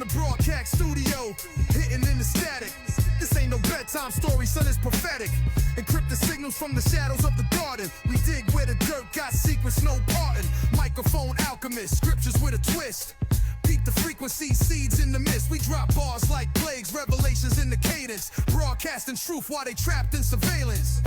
the broadcast studio, hitting in the static. This ain't no bedtime story, son, it's prophetic. Encrypted signals from the shadows of the garden. We dig where the dirt got secrets, no parting. Microphone alchemist, scriptures with a twist. Peep the frequency, seeds in the mist. We drop bars like plagues, revelations in the cadence. Broadcasting truth while they trapped in surveillance.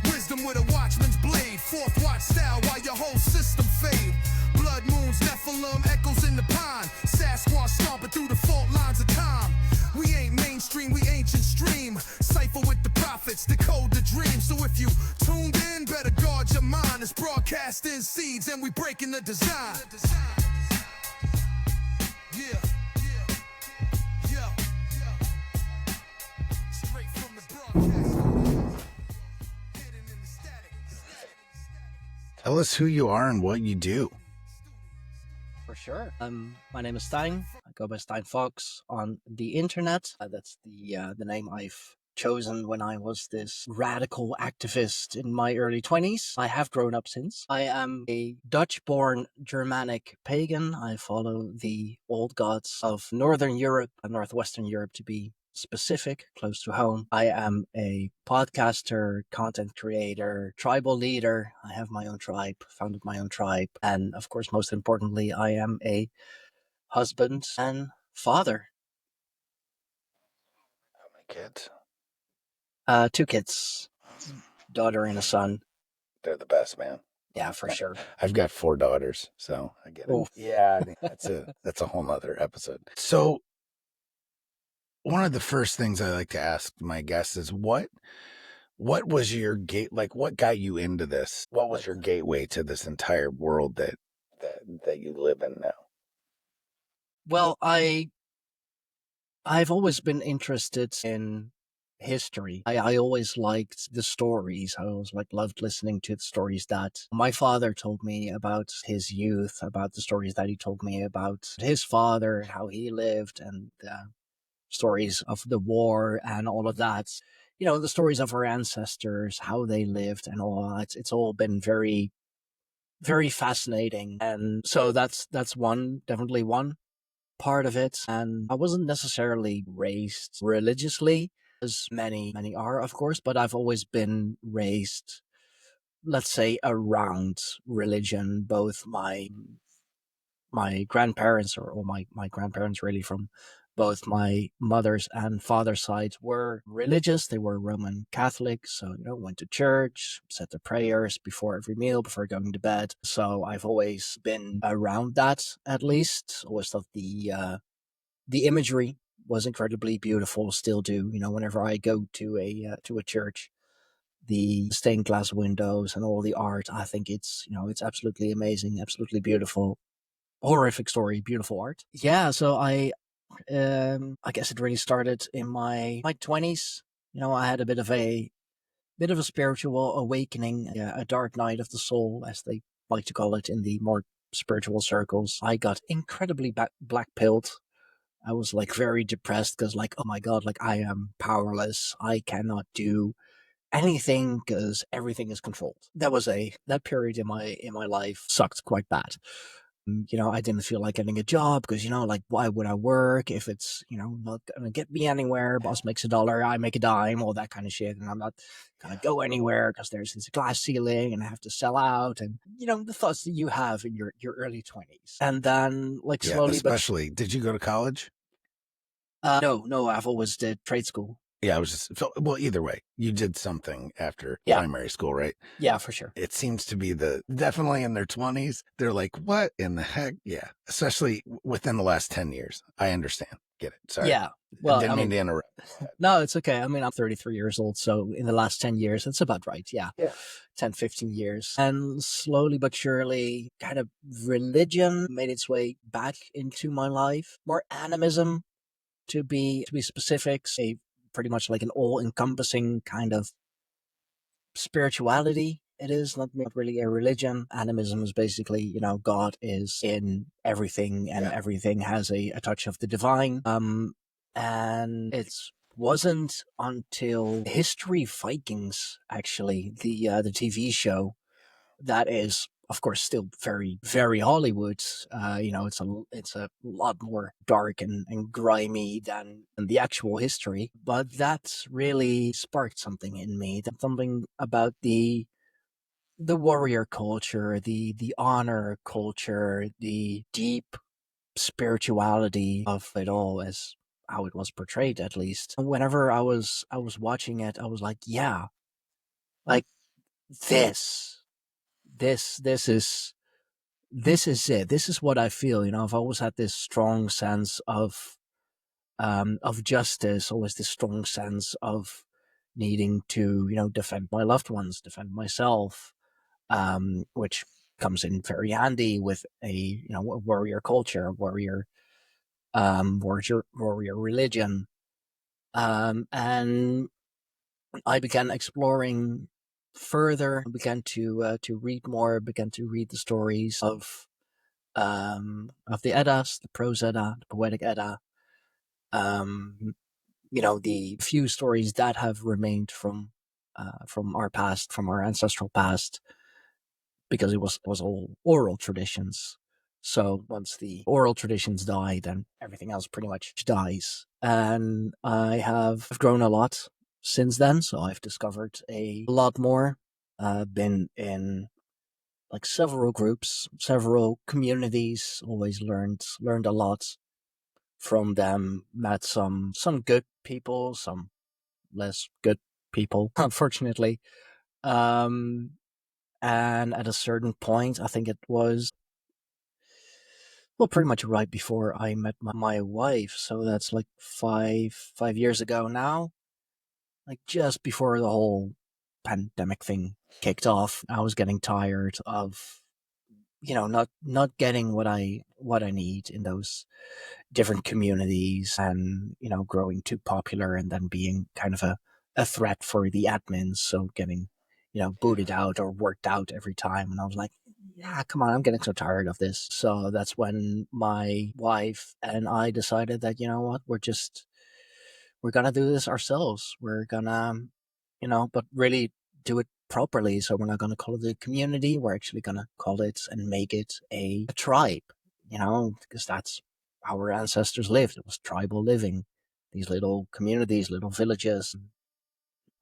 Wisdom with a watchman's blade. Fourth watch style while your whole system fade. Blood moons, Nephilim, echoes in the pine. Sasquatch stomping through the fault lines of time. We ain't mainstream, we ancient stream. Cipher with the prophets, decode the dream. So if you tuned in, better guard your mind. It's broadcasting seeds and we breaking the design. Yeah. Straight from the broadcast. Hidden in the static. Tell us who you are and what you do. For sure. My name is Stijn. I go by Stijn Fawkes on the internet. That's the name I've chosen when I was this radical activist in my early 20s. I have grown up since. I am a Dutch-born Germanic pagan. I follow the old gods of Northern Europe and Northwestern Europe to be specific, close to home. I am a podcaster, content creator, tribal leader. I have my own tribe, founded my own tribe. And of course, most importantly, I am a husband and father. How many kids? 2 kids, daughter and a son. They're the best, man. Yeah, for sure. I've got 4 daughters, so I get it. Oh. Yeah, that's a whole nother episode. So one of the first things I like to ask my guests is what was your gate, like what got you into this? What was your gateway to this entire world that you live in now? Well, I've always been interested in history. I always liked the stories. I always loved listening to the stories that my father told me about his youth, about the stories that he told me about his father, how he lived, and stories of the war and all of that. You know, the stories of our ancestors, how they lived and all that. It's all been very, very fascinating. And so that's definitely one part of it. And I wasn't necessarily raised religiously, as many are, of course, but I've always been raised, let's say, around religion. Both my grandparents, or my grandparents really, from both my mother's and father's sides, were religious. They were Roman Catholic, so went to church, said their prayers before every meal, before going to bed. So I've always been around that. At least always thought the imagery was incredibly beautiful. Still do. Whenever I go to a church, the stained glass windows and all the art, I think it's absolutely amazing, absolutely beautiful. Horrific story, beautiful art. Yeah, so I guess it really started in my 20s. I had a bit of a spiritual awakening, a dark night of the soul, as they like to call it in the more spiritual circles. I got incredibly black-pilled. I was very depressed because oh my God, I am powerless. I cannot do anything because everything is controlled. That period in my life sucked quite bad. I didn't feel like getting a job because, why would I work if it's, not going to get me anywhere? Boss makes $1, I make a dime, all that kind of shit. And I'm not going to go anywhere because there's this glass ceiling and I have to sell out. And, the thoughts that you have in your early 20s. And then slowly. Especially, did you go to college? No, I've always did trade school. Yeah, well, either way, you did something after primary school, right? Yeah, for sure. It seems to be definitely in their 20s. They're like, what in the heck? Yeah. Especially within the last 10 years. I understand. Get it. Sorry. Yeah. Well, I didn't mean to interrupt. No, it's okay. I'm 33 years old. So in the last 10 years, that's about right. Yeah. 10, 15 years. And slowly but surely, kind of religion made its way back into my life. More animism, to be specific, pretty much like an all-encompassing kind of spirituality. It is not really a religion. Animism is basically, God is in everything and everything has a touch of the divine. And it wasn't until History Vikings, actually, the TV show, that is of course, still very, very Hollywood. It's a lot more dark and grimy than the actual history. But that really sparked something in me. Something about the warrior culture, the honor culture, the deep spirituality of it all, as how it was portrayed, at least. Whenever I was watching it, I was like, yeah, like this, this is it. This is what I feel. I've always had this strong sense of justice, always this strong sense of needing to, defend my loved ones, defend myself, which comes in very handy with a warrior culture, warrior religion. And I began exploring further, began to read more, began to read the stories of the Eddas, the prose Edda, the poetic Edda. The few stories that have remained from our past, from our ancestral past, because it was all oral traditions. So once the oral traditions die, then everything else pretty much dies. And I have grown a lot since then, so I've discovered a lot more. Been in like several groups, several communities, always learned a lot from them. Met some good people, some less good people, unfortunately. Um, and at a certain point, I think it was, well, pretty much right before I met my wife. So that's like 5 years ago now. Like just before the whole pandemic thing kicked off, I was getting tired of, not getting what I need in those different communities, and growing too popular and then being kind of a threat for the admins, so getting booted out or worked out every time. And I was like, yeah, come on, I'm getting so tired of this. So that's when my wife and I decided that, you know what, we're gonna do this ourselves. We're gonna, but really do it properly. So we're not gonna call it a community. We're actually gonna call it and make it a tribe, because that's how our ancestors lived. It was tribal living, these little communities, little villages.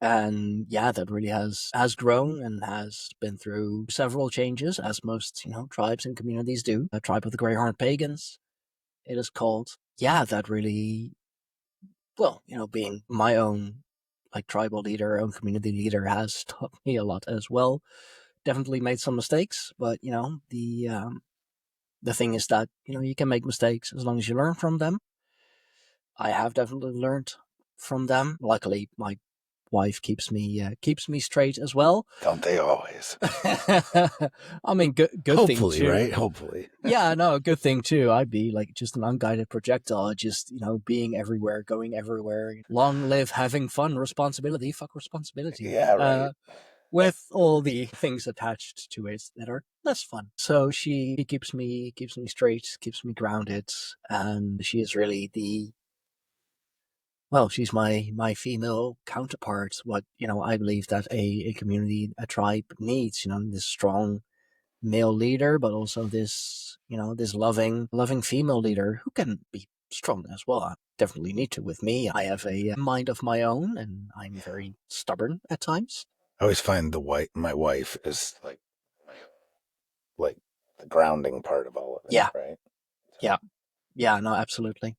And yeah, that really has grown and has been through several changes, as most, tribes and communities do. A tribe of the Greyhorn Pagans, it is called. Yeah, that really, well, being my own like tribal leader, own community leader, has taught me a lot as well. Definitely made some mistakes, but the thing is that you can make mistakes as long as you learn from them. I have definitely learned from them. Luckily, my wife keeps me straight as well. Don't they always? I mean, good Hopefully, thing too. right? Hopefully. Yeah, no, good thing too. I'd be like just an unguided projectile, just being everywhere, going everywhere. Long live having fun. Responsibility, fuck responsibility. Yeah, right. With all the things attached to it that are less fun. So she keeps me straight, keeps me grounded, and she is really she's my female counterpart. What I believe that a community, a tribe needs. This strong male leader, but also this loving female leader who can be strong as well. I definitely need to. With me, I have a mind of my own, and I'm very stubborn at times. I always find my wife is like the grounding part of all of it, Yeah, right? yeah, no, absolutely.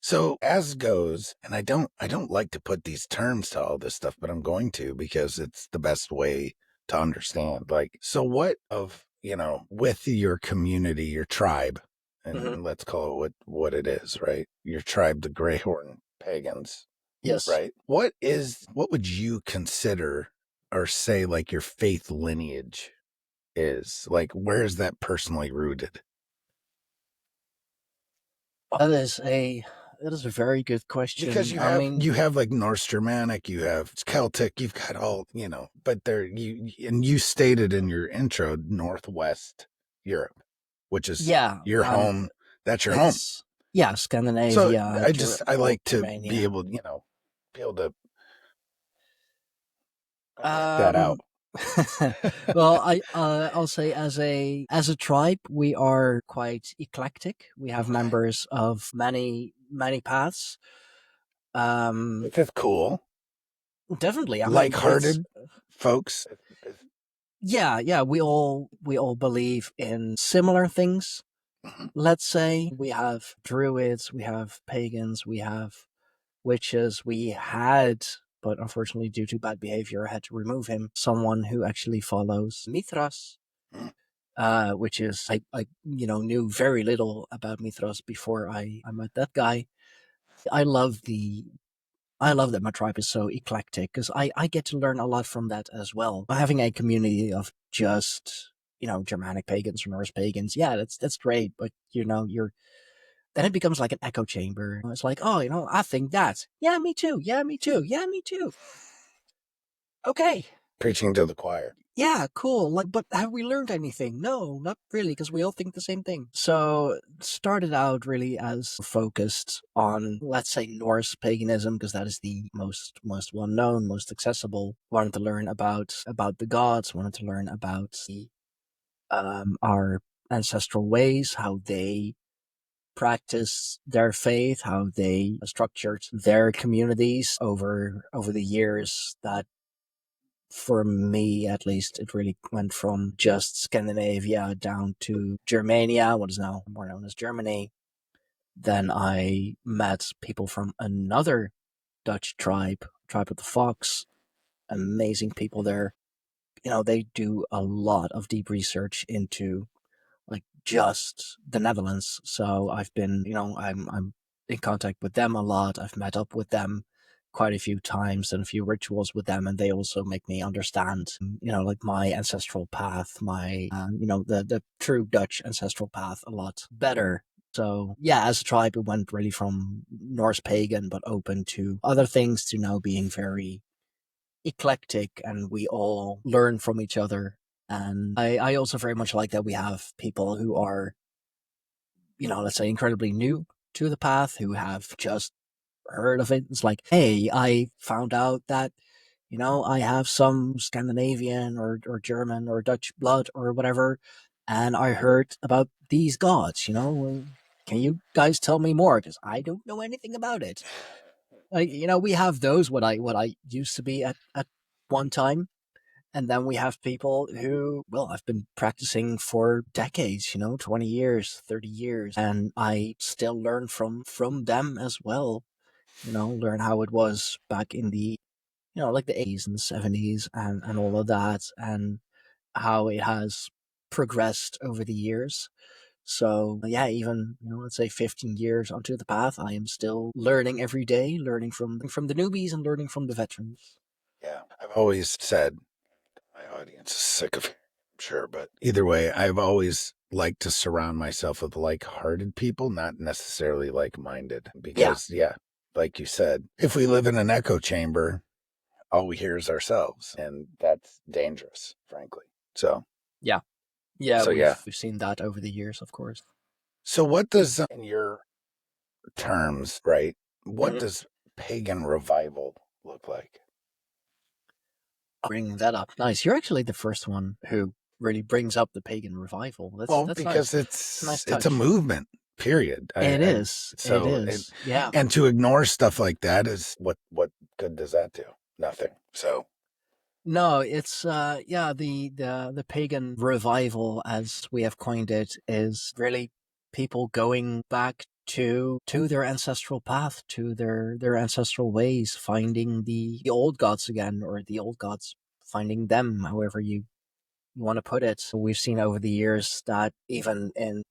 So as goes, and I don't like to put these terms to all this stuff, but I'm going to because it's the best way to understand. Like, so what of, with your community, your tribe, and let's call it what it is, right? Your tribe, the Greyhorn Pagans, Yes. right? What would you consider or say like your faith lineage is? Like, where is that personally rooted? That is a very good question. Because you have like Norse Germanic, you have Celtic, you've got all, but you stated in your intro Northwest Europe, which is your home. That's your home. Yeah, Scandinavia. So I like to Germania. be able to get that out. Well, I'll say as a tribe, we are quite eclectic. We have members of many paths. Um, Which is cool. Definitely. I mean, it's Like-hearted folks. yeah. We all believe in similar things. Let's say we have druids, we have pagans, we have witches. We had, but unfortunately, due to bad behavior, I had to remove him. Someone who actually follows Mithras, which is I knew very little about Mithras before I met that guy. I love the I love that my tribe is so eclectic because I get to learn a lot from that as well. Having a community of just Germanic pagans or Norse pagans, yeah, that's great. But you're then it becomes like an echo chamber. It's like, oh, I think that. Yeah, me too. Yeah, me too. Yeah, me too. Okay. Preaching to the choir. Yeah, cool. Like, but have we learned anything? No, not really, because we all think the same thing. So, started out really as focused on, let's say, Norse paganism, because that is the most well known, most accessible. Wanted to learn about the gods. Wanted to learn about our ancestral ways, how they practice their faith, how they structured their communities over the years. That for me, at least, it really went from just Scandinavia down to Germania, what is now more known as Germany. Then I met people from another Dutch tribe of the Fox. Amazing people there. They do a lot of deep research into like just the Netherlands. So I've been, I'm in contact with them a lot. I've met up with them quite a few times and a few rituals with them, and they also make me understand, like my ancestral path, my, the true Dutch ancestral path a lot better. So yeah, as a tribe, it went really from Norse pagan, but open to other things, to now being very eclectic, and we all learn from each other. And I also very much like that we have people who are, let's say, incredibly new to the path, who have just heard of it. It's like, hey, I found out that, I have some Scandinavian or German or Dutch blood or whatever, and I heard about these gods, can you guys tell me more? Because I don't know anything about it. Like, we have those, what I used to be at one time. And then we have people who, well, I've been practicing for decades, 20 years, 30 years, and I still learn from them as well. Learn how it was back in the, like the 80s and the 70s and all of that, and how it has progressed over the years. So yeah, even, let's say 15 years onto the path, I am still learning every day, learning from the newbies and learning from the veterans. Yeah. I've always said, my audience is sick of it, I'm sure, but either way, I've always liked to surround myself with like-hearted people, not necessarily like-minded. Because, yeah, like you said, if we live in an echo chamber, all we hear is ourselves, and that's dangerous, frankly. So, Yeah. Yeah, so we've yeah. we've seen that over the years, of course. So what does, in your terms, right, what Mhm. does pagan revival look like? Bringing that up, nice. You're actually the first one who really brings up the pagan revival. That's Well, that's nice. because It's a nice it's a touch. movement, period. It is. It So is. Yeah. and to ignore stuff like that is what good does that do? Nothing. So No, it's yeah, the pagan revival, as we have coined it, is really people going back to their ancestral path, to their ancestral ways, finding the old gods again, or the old gods finding them, however you want to put it. So we've seen over the years that even in,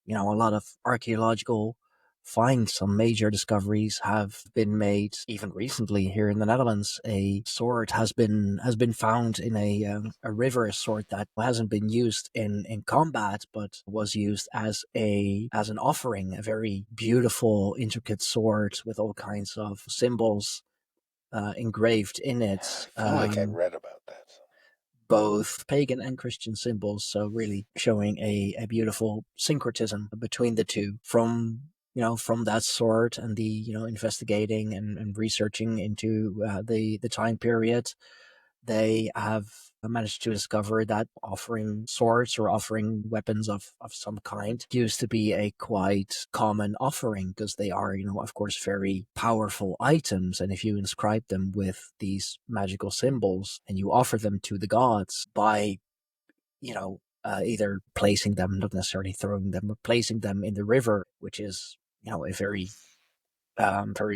a lot of archaeological finds, some major discoveries have been made. Even recently here in the Netherlands, a sword has been found in a river, a sword that hasn't been used in combat, but was used as an offering, a very beautiful, intricate sword with all kinds of symbols engraved in it. I feel like I'd read about that. Both pagan and Christian symbols. So really showing a beautiful syncretism between the two, from that sort, and the, investigating and researching into the time period. they have managed to discover that offering swords or offering weapons of some kind used to be a quite common offering, because they are, of course, very powerful items. And if you inscribe them with these magical symbols and you offer them to the gods by, either placing them, not necessarily throwing them, but placing them in the river, which is, a very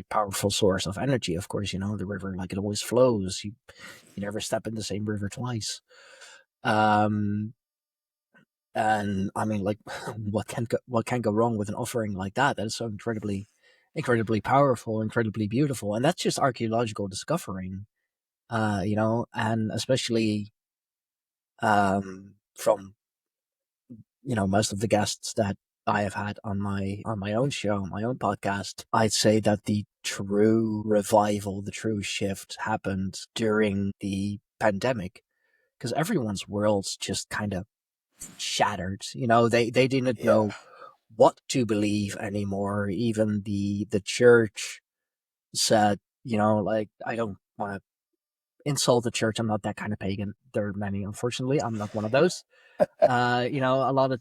powerful source of energy. Of course, the river, like, it always flows. You never step in the same river twice. And I mean, like, what can go wrong with an offering like that? That is so incredibly powerful, incredibly beautiful, and that's just archaeological discovering. And especially from most of the guests that I have had on my own show, my own podcast, I'd say that the true revival, the true shift happened during the pandemic, because everyone's worlds just kind of shattered. They didn't know what to believe anymore. Even the church said, like, I don't want to insult the church. I'm not that kind of pagan. There are many, unfortunately. I'm not one of those. A lot of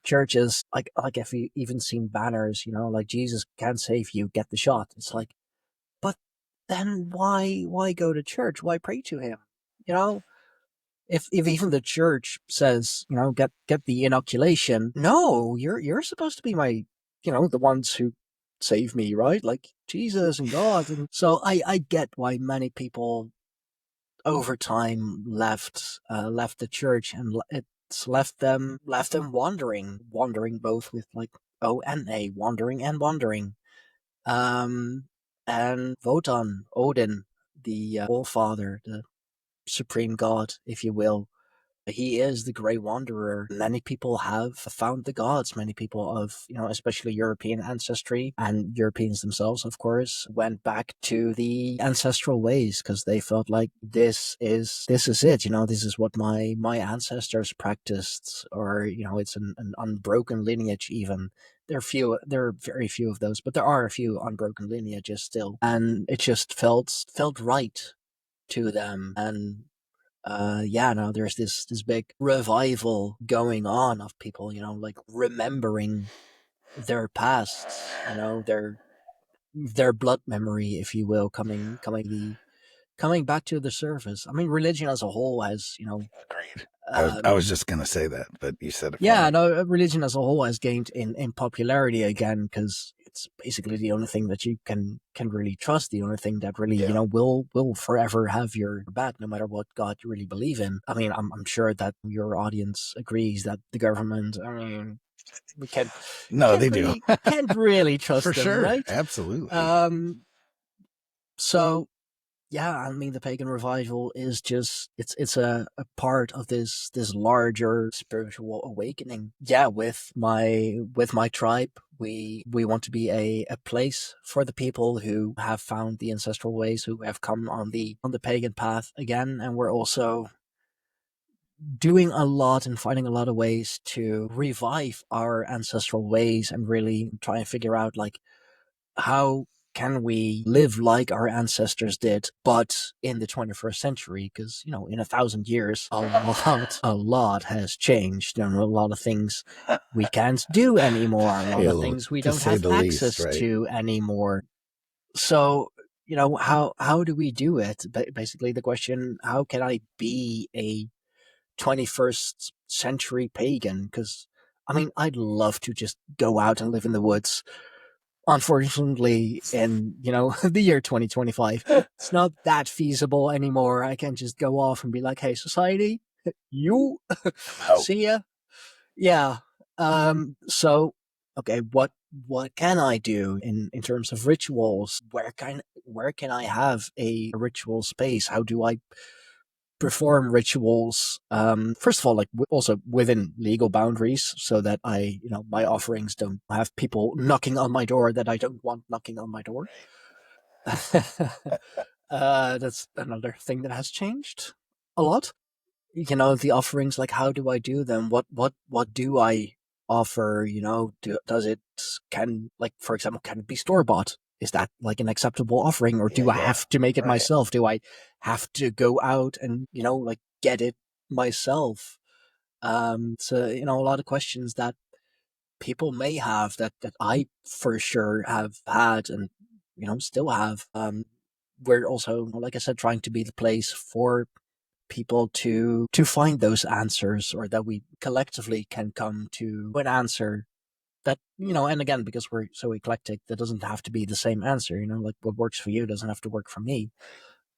churches, like if you even seen banners, like, Jesus can save you, get the shot. It's like, but then why go to church? Why pray to him? If even the church says, get the inoculation, no, you're supposed to be my, the ones who save me, right? Like Jesus and God. And so I get why many people over time left the church, and it's left them wandering both with, like, O and A, wandering and wandering. And Wotan, Odin, the All Father, the supreme god, if you will, he is the Grey Wanderer. Many people have found the gods. Many people of, especially European ancestry, and Europeans themselves, of course, went back to the ancestral ways, because they felt like this is it. This is what my ancestors practiced, or, it's an unbroken lineage even. There are very few of those, but there are a few unbroken lineages still. And it just felt right to them. And there's this big revival going on of people, like, remembering their pasts, their blood memory, if you will, coming back to the surface. I mean, religion as a whole has, Agreed. I was just gonna say that, but you said it. Yeah, no, religion as a whole has gained in popularity again, because it's basically the only thing that you can really trust, the only thing that really, will forever have your back, no matter what God you really believe in. I mean, I'm sure that your audience agrees that the government, I mean, we can't really trust for them, sure, right? Absolutely. So yeah, I mean, the pagan revival is just, it's a part of this larger spiritual awakening. Yeah, with my tribe, we want to be a place for the people who have found the ancestral ways, who have come on the pagan path again. And we're also doing a lot and finding a lot of ways to revive our ancestral ways, and really try and figure out, like, how can we live like our ancestors did, but in the 21st century? Because, in 1,000 years, a lot has changed. A lot of things we can't do anymore. A lot of things we don't have access to anymore. So, how do we do it? Basically, the question, how can I be a 21st century pagan? Because, I mean, I'd love to just go out and live in the woods. Unfortunately, in, the year 2025, it's not that feasible anymore. I can't just go off and be like, hey, society, you, see ya. Yeah. So, okay, what can I do in terms of rituals? Where can I have a ritual space? How do I perform rituals, first of all, like, also within legal boundaries, so that I, my offerings don't have people knocking on my door that I don't want knocking on my door. That's another thing that has changed a lot. The offerings, like, how do I do them? What do I offer? Does it, like, for example, can it be store-bought? is that like an acceptable offering, or do I have to make it right. myself? Do I have to go out and, like get it myself? So, a lot of questions that people may have that I for sure have had and, still have. We're also, like I said, trying to be the place for people to find those answers, or that we collectively can come to an answer that, and again, because we're so eclectic, that doesn't have to be the same answer, like what works for you doesn't have to work for me.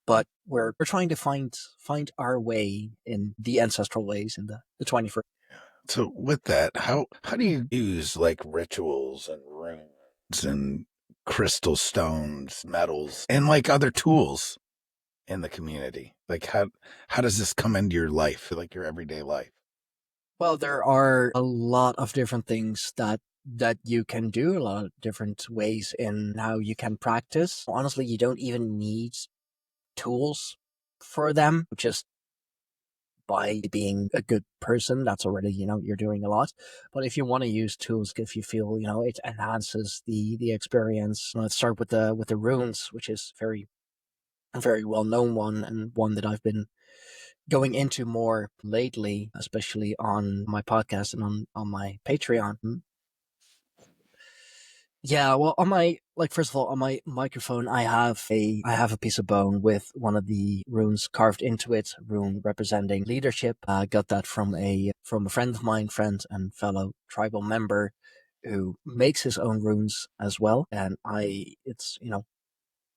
But we're trying to find our way in the ancestral ways in the 21st. So with that, how do you use like rituals and runes and crystal stones, metals, and like other tools in the community? Like how does this come into your life, like your everyday life? Well, there are a lot of different things that you can do, a lot of different ways in how you can practice. Honestly, you don't even need tools for them. Just by being a good person, that's already, you're doing a lot. But if you want to use tools, if you feel, it enhances the experience, let's start with the runes, which is a very well known one, and one that I've been going into more lately, especially on my podcast and on my Patreon. Yeah, well, first of all, on my microphone, I have a piece of bone with one of the runes carved into it, rune representing leadership. I got that from a friend of mine, friend and fellow tribal member, who makes his own runes as well. And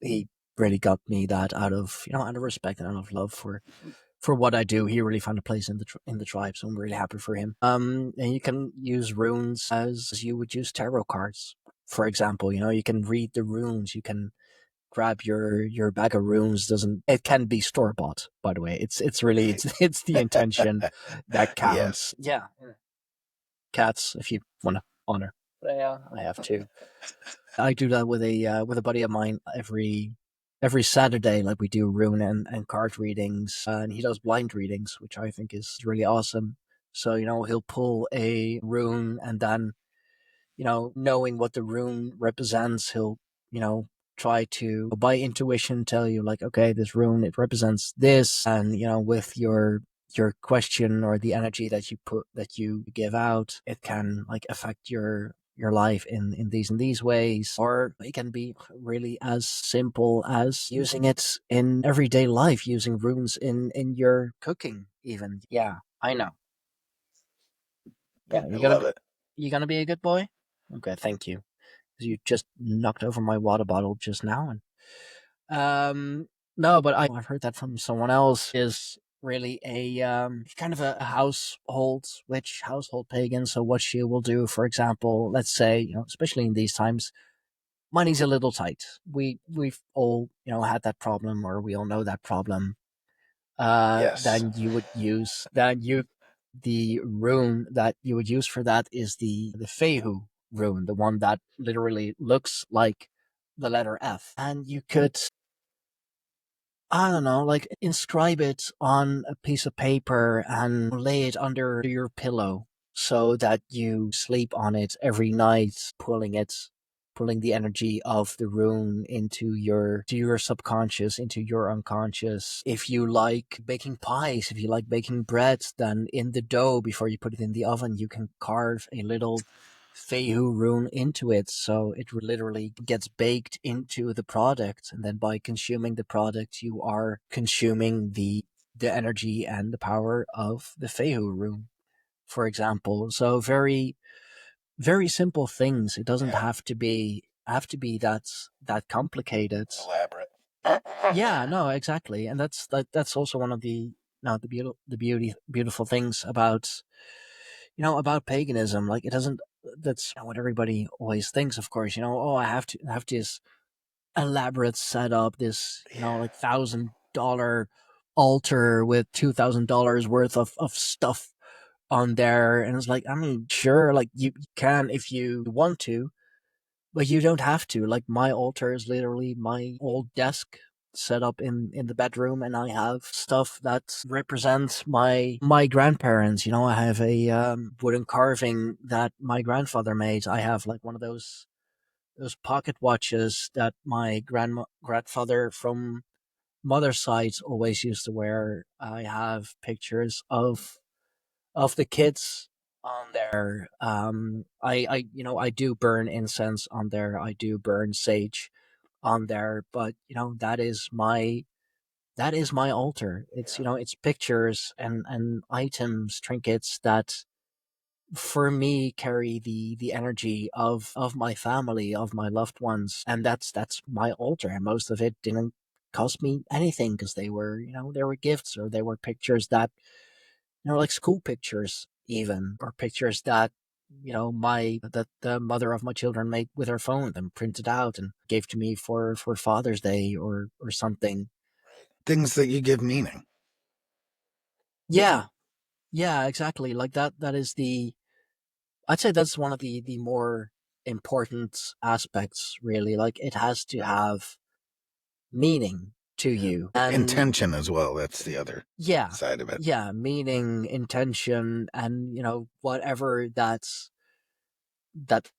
he really got me that out of respect and out of love for what I do. He really found a place in the tribe, so I'm really happy for him. And you can use runes as you would use tarot cards, for example. You can read the runes. You can grab your bag of runes. It can be store bought, by the way. It's really it's the intention that counts. Yes. Yeah, cats, if you want to honor. But yeah, I have to. I do that with a buddy of mine every Saturday. Like, we do rune and card readings, and he does blind readings, which I think is really awesome. So, he'll pull a rune, and then, knowing what the rune represents, he'll, try to, by intuition, tell you, like, okay, this rune, it represents this. And, with your question or the energy that you give out, it can like affect your life in these ways. Or it can be really as simple as using it in everyday life, using runes in your cooking even. Yeah, I know. Yeah, I love it. you gonna be a good boy? Okay, thank you. 'Cause you just knocked over my water bottle just now. And no, but I've heard that from someone else, is really a kind of a household witch, household pagan. So what she will do, for example, let's say, especially in these times, money's a little tight. We've all, had that problem, or we all know that problem. Yes. The rune that you would use for that is the Fehu rune, the one that literally looks like the letter F. And you could, I don't know, like, inscribe it on a piece of paper and lay it under your pillow so that you sleep on it every night, pulling the energy of the rune into your subconscious, into your unconscious. If you like baking pies, if you like baking bread, then in the dough, before you put it in the oven, you can carve a little Fehu rune into it, so it literally gets baked into the product, and then by consuming the product, you are consuming the energy and the power of the Fehu rune, for example. So very, very simple things. It doesn't have to be that complicated. Elaborate. Yeah, no, exactly, and that's also one of the beautiful things about about paganism. Like, it doesn't. That's what everybody always thinks. Of course, oh, I have to have this elaborate setup, this like $1,000 altar with $2,000 worth of stuff on there, and it's like, I mean, sure, like, you can if you want to, but you don't have to. Like, my altar is literally my old desk set up in the bedroom, and I have stuff that represents my grandparents. I have a wooden carving that my grandfather made. I have like one of those those pocket watches that my grandfather from mother's side always used to wear. I have pictures of the kids on there. I do burn incense on there. I do burn sage on there, but that is my altar. It's it's pictures and items, trinkets that for me carry the energy of my family, of my loved ones, and that's my altar. And most of it didn't cost me anything because they were they were gifts, or they were pictures that like school pictures even, or pictures that the mother of my children made with her phone and printed out and gave to me for Father's Day or something. Things that you give meaning. Yeah, yeah, exactly. Like that is the I'd say that's one of the more important aspects, really. Like, it has to have meaning to you. And Intention as well. That's the other yeah, side of it. yeah, meaning, intention, and whatever that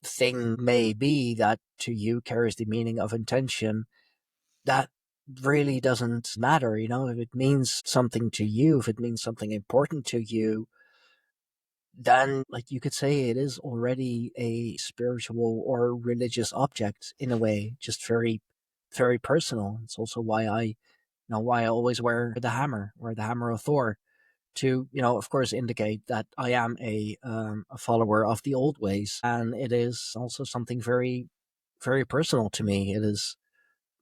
thing may be that to you carries the meaning of intention, that really doesn't matter. If it means something to you, if it means something important to you, then, like, you could say it is already a spiritual or religious object in a way, just very, very personal. It's also why I always wear the hammer of Thor, to, of course, indicate that I am a follower of the old ways, and it is also something very, very personal to me. It is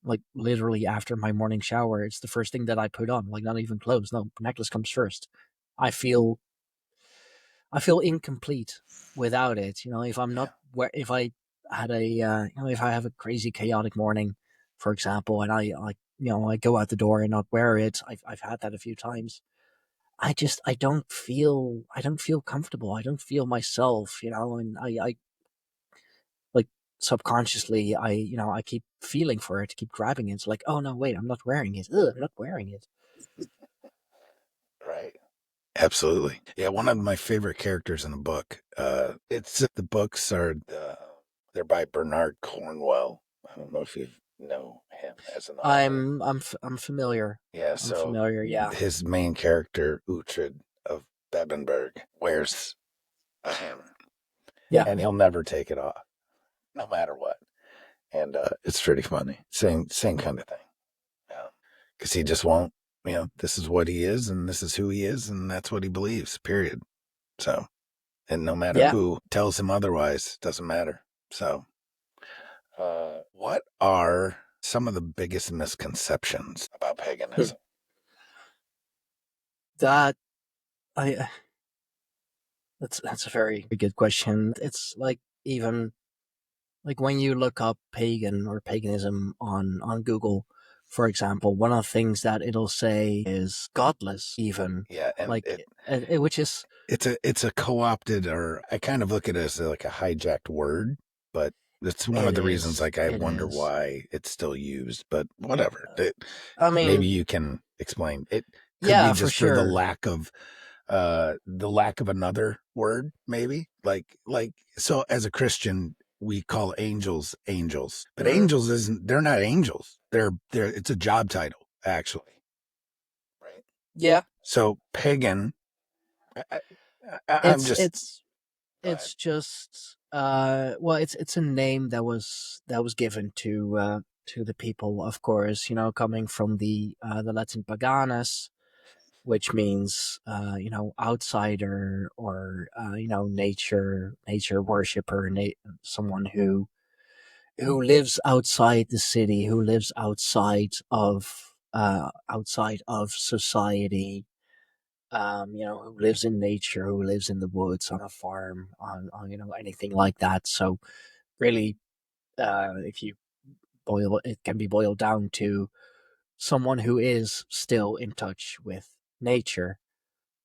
like literally after my morning shower, it's the first thing that I put on. Like, not even clothes. No, necklace comes first. I feel I feel incomplete without it. If I'm not where if I had if I have a crazy chaotic morning, for example, and I go out the door and not wear it. I've had that a few times. I don't feel comfortable. I don't feel myself. And I like subconsciously I keep feeling for it, keep grabbing it. It's like, oh no, wait, I'm not wearing it. Ugh, I'm not wearing it. Right. Absolutely. Yeah, one of my favorite characters in the book. It's the books are they're by Bernard Cornwell. I don't know if you know him as an author. I'm familiar. Yeah, I'm so familiar. Yeah. his main character, Uhtred of Bebenberg, wears a hammer, Yeah. and he'll never take it off, no matter what. And it's pretty funny. Same kind of thing. Because he just won't. This is what he is, and this is who he is, and that's what he believes. Period. So, and no matter Yeah. who tells him otherwise, doesn't matter. So, what are some of the biggest misconceptions about paganism? That I that's a very good question. It's like, even like when you look up pagan or paganism on Google, for example, one of the things that it'll say is godless, even. Yeah, and Like, which is it's a co-opted, or I kind of look at it as like a hijacked word, but it's one of the reasons, like, I it wonder is. why it's still used, but whatever. I mean, Maybe you can explain. It could yeah, be for just for sure. the lack of another word, maybe. Like so as a Christian, we call angels angels. But angels they're not angels. They're it's a job title, actually. Right. Yeah. So pagan, I'm just It's just well, it's a name that was given to the people, of course, coming from the Latin paganus, which means outsider, or nature worshiper, someone who lives outside the city, who lives outside of society, who lives in nature, who lives in the woods, on a farm, on anything like that. So really, if you boil it, can be boiled down to someone who is still in touch with nature.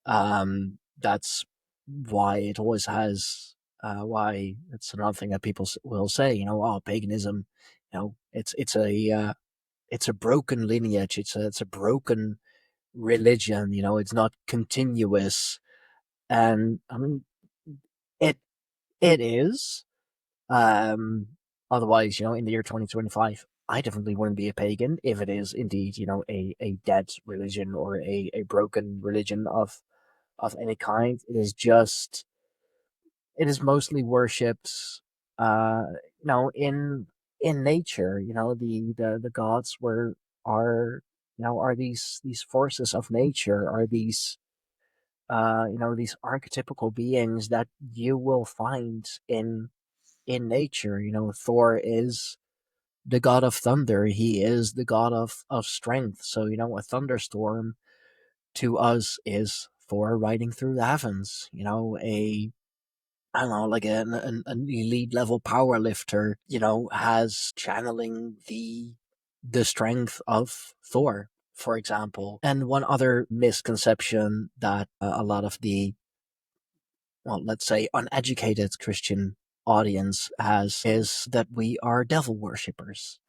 That's why it always has. Why it's another thing that people will say. Oh, paganism. It's a broken lineage. It's a broken religion. It's not continuous. And I mean, it it is. Um, Otherwise, in the year 2025, I definitely wouldn't be a pagan if it is indeed, a dead religion or a broken religion of any kind. It is mostly worshipped, uh, in nature. The gods are these forces of nature, are these archetypical beings that you will find in nature. Thor is the god of thunder. He is the god of strength. So, a thunderstorm to us is Thor riding through the heavens. I don't know, like an elite level power lifter, has channeling the strength of Thor, for example. And one other misconception that a lot of the, well, let's say, uneducated Christian audience has is that we are devil worshippers,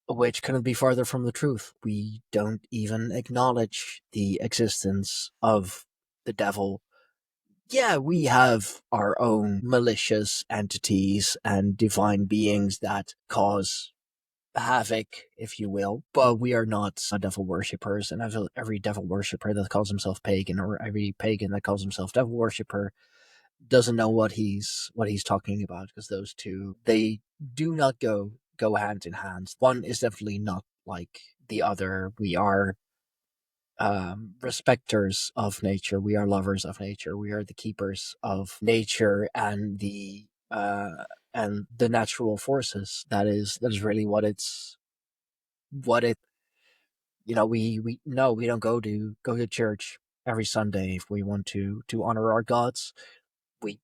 which couldn't be farther from the truth. We don't even acknowledge the existence of the devil. Yeah, we have our own malicious entities and divine beings that cause havoc, if you will, but we are not devil worshippers. And I feel every devil worshipper that calls himself pagan, or every pagan that calls himself devil worshipper, doesn't know what he's talking about, because those two, they do not go hand in hand. One is definitely not like the other. We are respecters of nature. We are lovers of nature. We are the keepers of nature and the natural forces. That is really what it. We no, we don't go to church every Sunday if we want to honor our gods. We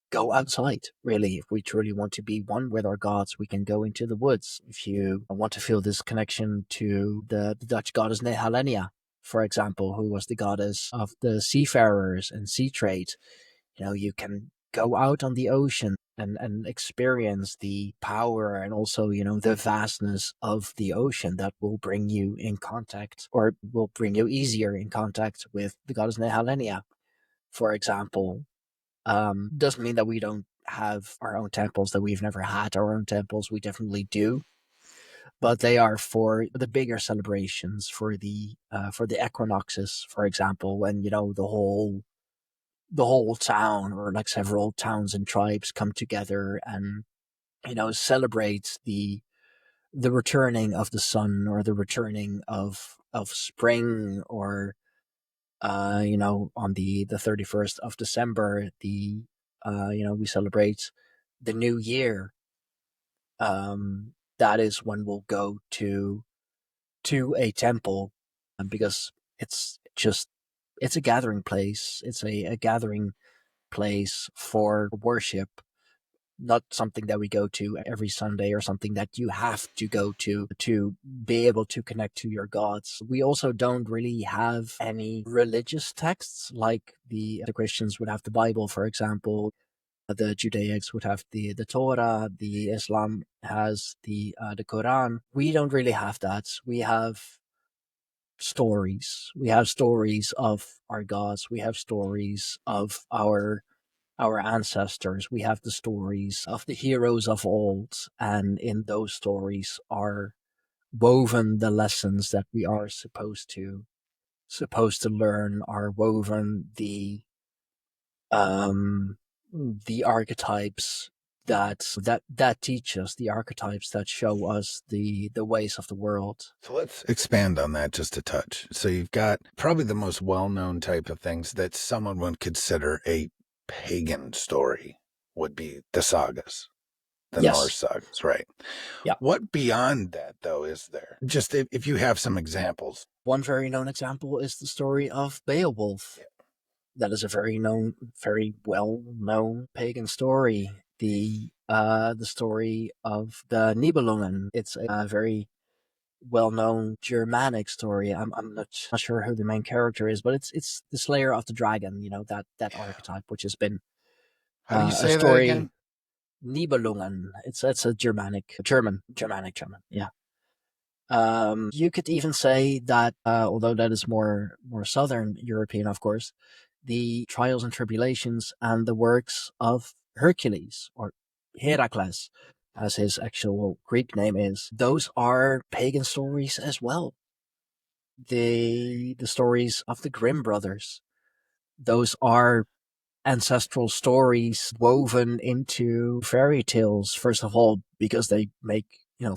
go outside, really. If we truly want to be one with our gods, we can go into the woods. If you want to feel this connection to the Dutch goddess Nehalenia, for example, who was the goddess of the seafarers and sea trade, you can go out on the ocean and experience the power and also, the vastness of the ocean that will bring you in contact, or will bring you easier in contact with the goddess Nehalenia, for example. Doesn't mean that we don't have our own temples, that we've never had our own temples. We definitely do, but they are for the bigger celebrations, for the equinoxes, for example, when the whole town, or like several towns and tribes, come together and celebrate the returning of the sun, or the returning of spring, or on the 31st of December, we celebrate the new year. That is when we'll go to a temple, because it's a gathering place. It's a gathering place for worship, not something that we go to every Sunday, or something that you have to go to be able to connect to your gods. We also don't really have any religious texts like the Christians would have the Bible, for example. The Judaics would have the Torah. The Islam has the Quran. We don't really have that. We have stories. We have stories of our gods. We have stories of our ancestors. We have the stories of the heroes of old, and in those stories are woven the lessons that we are supposed to learn, are woven the archetypes that teach us, the archetypes that show us the ways of the world. So let's expand on that just a touch. So you've got probably the most well-known type of things that someone would consider a pagan story would be the sagas, the Yes. Norse sagas, right? Yeah. What beyond that, though, is there? Just if you have some examples. One very known example is the story of Beowulf. Yeah. That is a very well-known pagan story. The story of the Nibelungen. It's a very well-known Germanic story. I'm not sure who the main character is, but it's the Slayer of the Dragon. That archetype, which has been How do you a say that story. again? Nibelungen. It's a Germanic. Yeah. You could even say that, although that is more Southern European, of course, the trials and tribulations and the works of Hercules, or Heracles, as his actual Greek name is, those are pagan stories as well. The stories of the Grimm brothers, those are ancestral stories woven into fairy tales, first of all, because they make,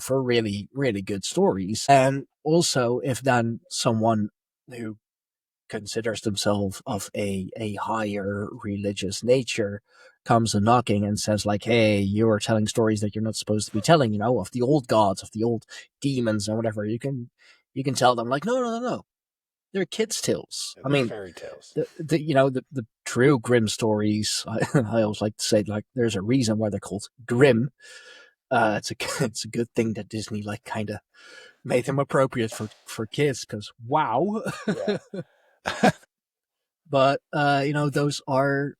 for really, really good stories. And also, if then someone who considers themselves of a higher religious nature comes a knocking and says like, hey, you're telling stories that you're not supposed to be telling, of the old gods, of the old demons and whatever, you can tell them like, no, they're kids' tales. I They're mean, fairy tales. the true Grimm stories, I always like to say, like, there's a reason why they're called Grimm. It's a good thing that Disney like kind of made them appropriate for kids, because wow. Yeah. But those are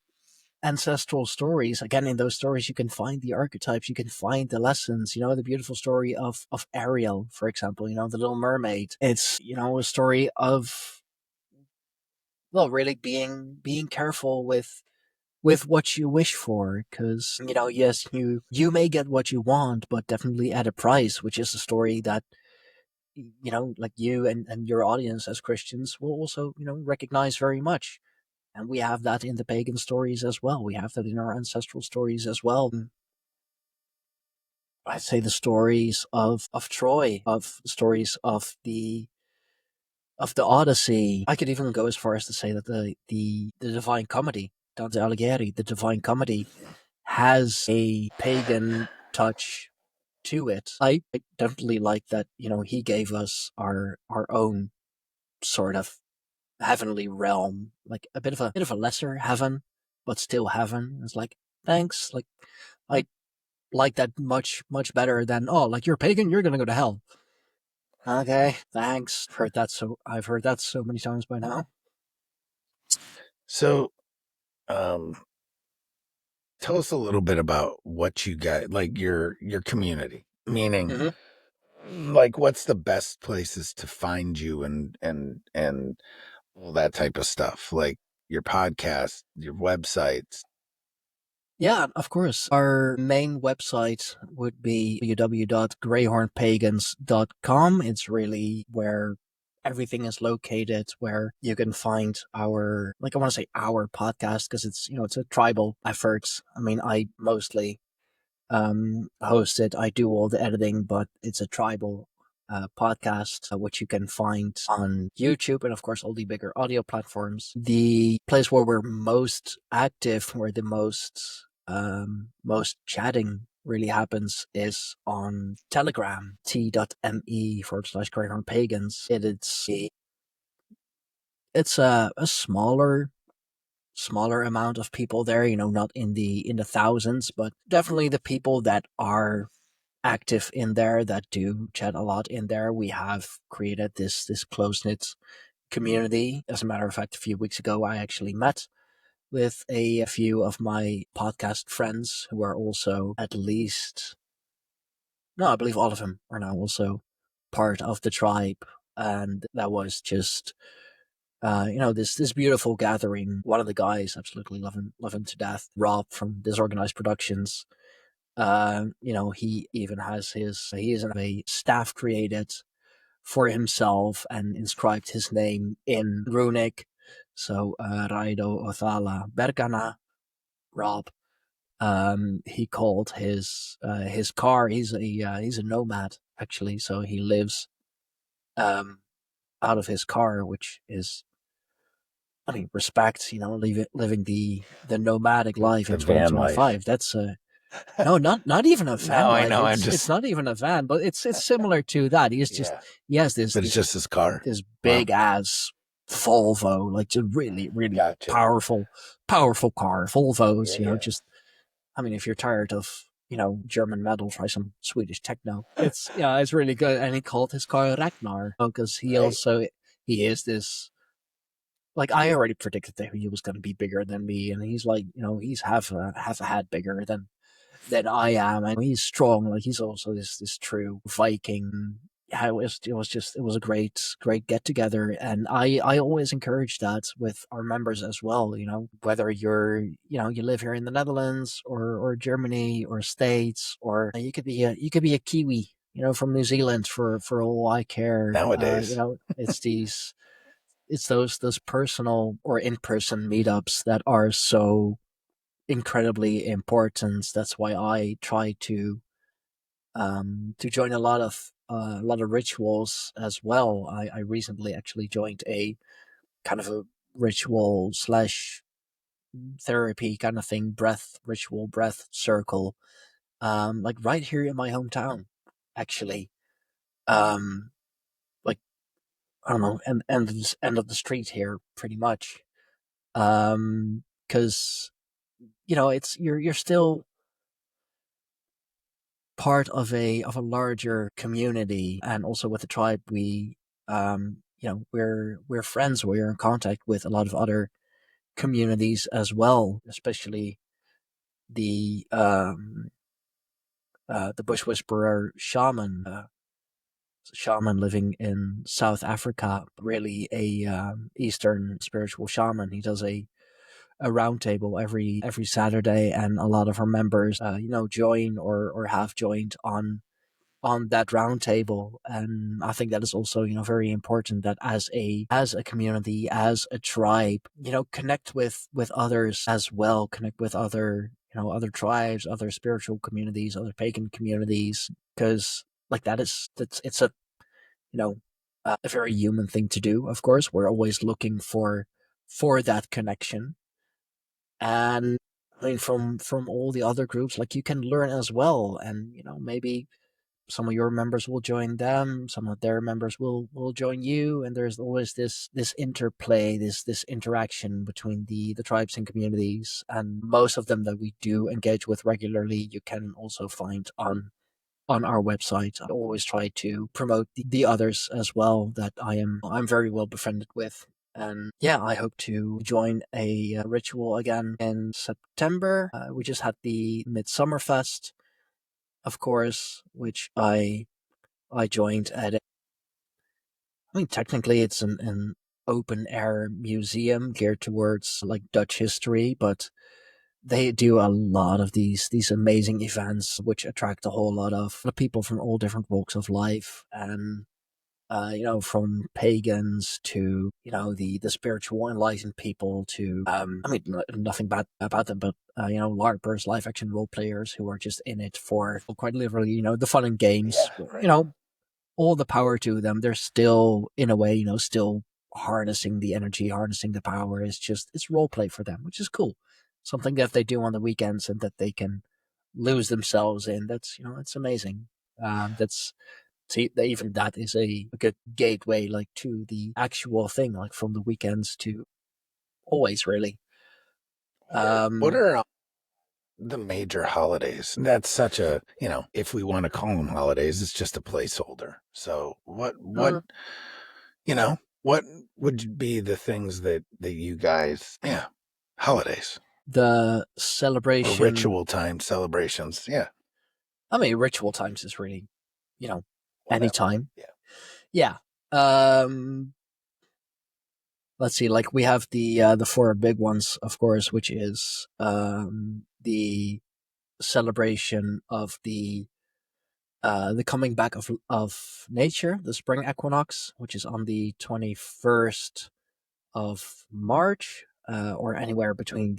ancestral stories. Again, in those stories you can find the archetypes, you can find the lessons. The beautiful story of Ariel, for example, the Little Mermaid. It's a story of, well, really being careful with what you wish for, because yes, you may get what you want, but definitely at a price, which is a story that like you and your audience as Christians will also recognize very much. And we have that in the pagan stories as well. We have that in our ancestral stories as well. I'd say the stories of Troy, of stories of the Odyssey. I could even go as far as to say that the Divine Comedy, Dante Alighieri, the Divine Comedy, has a pagan touch to it. I definitely like that, he gave us our own sort of heavenly realm, like a bit of a lesser heaven, but still heaven. It's like, thanks. Like, I like that much better than, oh, like, you're pagan, you're gonna go to hell. Okay, thanks. I've heard that so many times by now. So, tell us a little bit about what you got, like your community, meaning like what's the best places to find you and all that type of stuff, like your podcast, your websites. Yeah, of course. Our main website would be www.greyhornpagans.com. It's really where everything is located, where you can find our, like, I want to say our podcast, because it's, it's a tribal effort. I mean, I mostly host it. I do all the editing, but it's a tribal podcast, which you can find on YouTube and, of course, all the bigger audio platforms. The place where we're most active, where the most chatting really happens, is on Telegram, t.me/Greyhorn Pagans. It's a smaller amount of people there, not in the thousands, but definitely the people that are active in there, that do chat a lot in there. We have created this close-knit community. As a matter of fact, a few weeks ago, I actually met with a few of my podcast friends who are also, at least, no, I believe all of them are now also part of the tribe. And that was just, this beautiful gathering. One of the guys, absolutely love him to death, Rob from Disorganized Productions. He even has he is a staff created for himself and inscribed his name in runic. So, Raido Othala Bergana, Rob. He called his car. He's a nomad, actually. So he lives out of his car, which is, I mean, respect. Living the nomadic life The in van life. 2025. That's no, not even a van. No, life. I know. It's not even a van, but it's similar to that. He has this. But it's just his car. This big ass Volvo, like, just really, really powerful car. Volvos, just. I mean, if you're tired of German metal, try some Swedish techno. It's really good. And he called his car Ragnar because he is this. Like, I already predicted that he was going to be bigger than me, and he's like, he's half a head bigger than I am, and he's strong. Like, he's also this true Viking yeah, it was a great get together, and I always encourage that with our members as well. You know, whether you live here in the Netherlands or Germany or States, or you could be a Kiwi, from New Zealand for all I care. Nowadays. It's those personal or in person meetups that are so incredibly important. That's why I try to join a lot of rituals as well. I recently actually joined a kind of a ritual slash therapy kind of thing, breath circle, like right here in my hometown, actually. Um, like I don't know, end of the street here, pretty much. Because it's you're still part of a larger community, and also with the tribe we're friends, we're in contact with a lot of other communities as well, especially the the bush whisperer shaman living in South Africa, really a eastern spiritual shaman. He does a roundtable every Saturday, and a lot of our members, join or have joined on that roundtable. And I think that is also, very important that as a community, as a tribe, connect with others as well, connect with other tribes, other spiritual communities, other pagan communities, because like that's it's a you know a very human thing to do. Of course, we're always looking for that connection. And I mean, from all the other groups, like, you can learn as well, and maybe some of your members will join them, some of their members will join you, and there's always this interplay, this interaction between the tribes and communities. And most of them that we do engage with regularly, you can also find on our website. I always try to promote the others as well that I'm very well befriended with. And yeah, I hope to join a ritual again in September. We just had the Midsummer Fest, of course, which I joined at. I mean, technically, it's an open air museum geared towards like Dutch history, but they do a lot of these amazing events, which attract a whole lot of people from all different walks of life, and from pagans to the spiritual enlightened people to I mean, nothing bad about them, but LARPers, live action role players who are just in it for quite literally the fun and games. Yeah, right. All the power to them. They're still, in a way, still harnessing the energy, harnessing the power. It's role play for them, which is cool. Something that they do on the weekends and that they can lose themselves in. That's it's amazing. That's See, even that is a good gateway, like, to the actual thing, like from the weekends to always, really. What Um, are the major holidays? That's such a, if we want to call them holidays, it's just a placeholder. So uh, what would be the things that you guys, holidays the or celebration. ritual time celebrations? Yeah. I mean, ritual times is really, you know, Whatever. anytime. Yeah. Yeah. Um, let's see. Like, we have the four big ones, of course, which is the celebration of the coming back of nature, the spring equinox, which is on the 21st of March, or anywhere between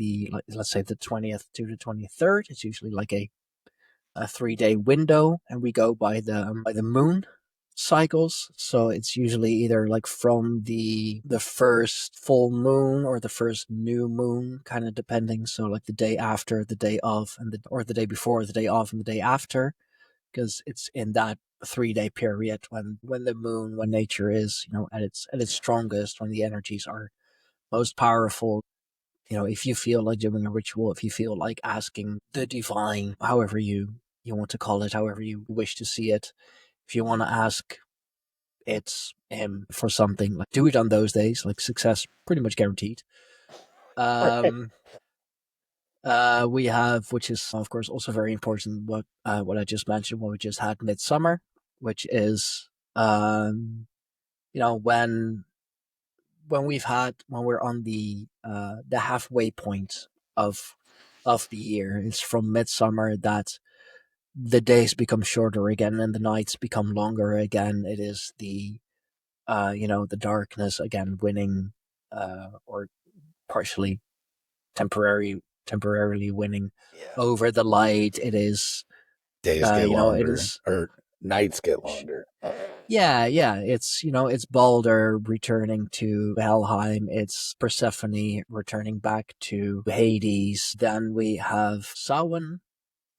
let's say the 20th to the 23rd. It's usually like a 3-day window, and we go by the moon cycles. So it's usually either like from the first full moon or the first new moon, kind of depending. So like the day after, the day of, or the day before, the day of, and the day after, because it's in that 3-day period when nature is at its strongest, when the energies are most powerful. If you feel like doing a ritual, if you feel like asking the divine, however you want to call it, however you wish to see it, if you want to ask it's for something, like, do it on those days. Like, success pretty much guaranteed. Right. um we have, which is of course also very important, what I just mentioned, what we just had, midsummer, which is You know, when we're on the halfway point of of the year, it's from midsummer that the days become shorter again and the nights become longer again. It is the the darkness again winning, or partially temporarily winning Yeah. over the light. It is Days get it longer, is or nights get longer. yeah, it's it's Balder returning to Helheim, it's Persephone returning back to Hades. Then we have Samhain.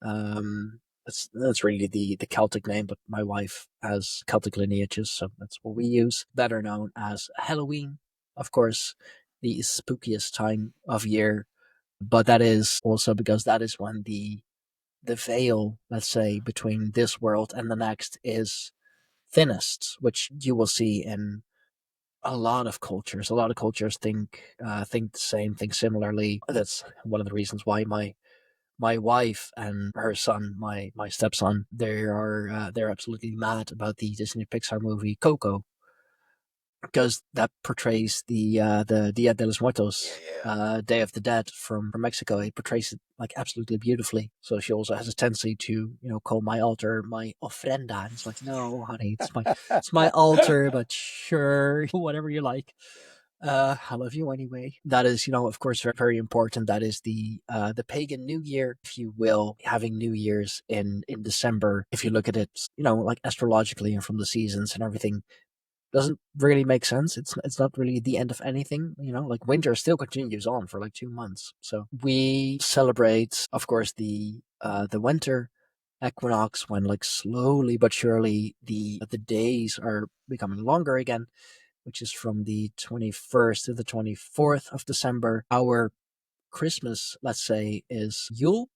That's really the Celtic name, but my wife has Celtic lineages, so that's what we use. Better known as Halloween, of course, the spookiest time of year. But that is also because that is when the veil, let's say, between this world and the next is thinnest, which you will see in a lot of cultures. A lot of cultures think the same, think similarly. That's one of the reasons why my wife and her son, my stepson, they're absolutely mad about the Disney Pixar movie Coco, because that portrays the Dia de los Muertos, Yeah. Day of the Dead from Mexico. It portrays it like absolutely beautifully. So she also has a tendency to call my altar my ofrenda, and it's like, no, honey, it's my altar, but sure, whatever you like. I love you anyway. That is, of course, very, very important. That is the pagan New Year, if you will, having New Year's in December. If you look at it, like astrologically and from the seasons and everything, doesn't really make sense. It's not really the end of anything. Like winter still continues on for like 2 months. So we celebrate, of course, the winter equinox, when like slowly but surely the days are becoming longer again, which is from the 21st to the 24th of December. Our Christmas, let's say, is Yule,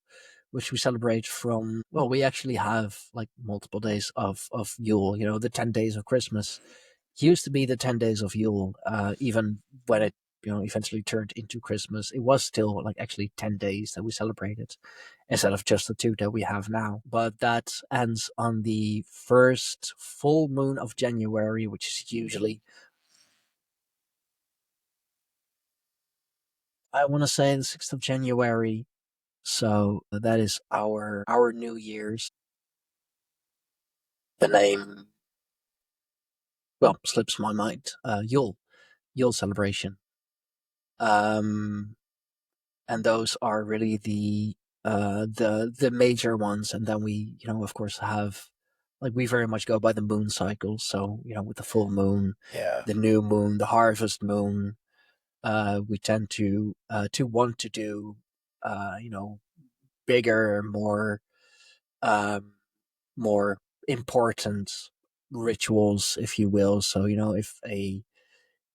which we celebrate from, well, we actually have like multiple days of Yule. The 10 days of Christmas used to be the 10 days of Yule. Even when it, eventually turned into Christmas, it was still like actually 10 days that we celebrated instead of just the 2 that we have now. But that ends on the first full moon of January, which is usually, I want to say, the 6th of January. So that is our New Year's. The name, well, slips my mind. Yule celebration. Um, and those are really the major ones. And then we, of course, have, like, we very much go by the moon cycle. So with the full moon, Yeah. the new moon, the harvest moon, we tend to want to do bigger, um more important rituals, if you will. So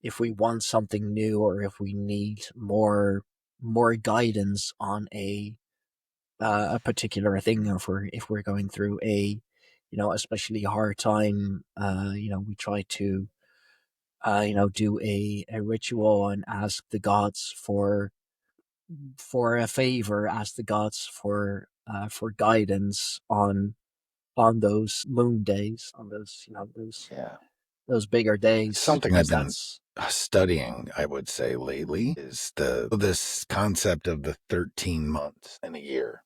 if we want something new, or if we need more guidance on a particular thing, or if we're going through a especially hard time, we try to do a ritual and ask the gods for a favor, ask the gods for guidance on those moon days, on those Yeah. those bigger days, Something I've because been that's studying, I would say, lately is this concept of the 13 months in a year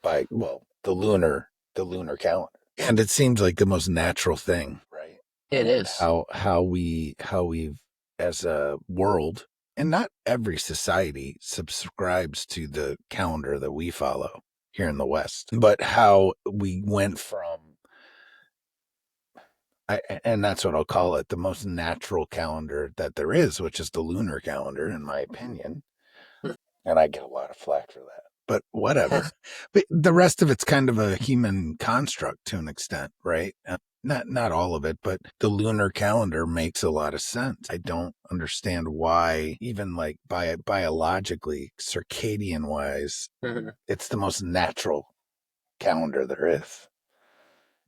by, well, the lunar calendar. And it seems like the most natural thing, right? it And is. how we've, as a world, and not every society subscribes to the calendar that we follow here in the West, but how we went from, and that's what I'll call it, the most natural calendar that there is, which is the lunar calendar, in my opinion. And I get a lot of flack for that, but whatever. But the rest of it's kind of a human construct to an extent, right? Not all of it, but the lunar calendar makes a lot of sense. I don't understand why, even like biologically, circadian wise, it's the most natural calendar there is.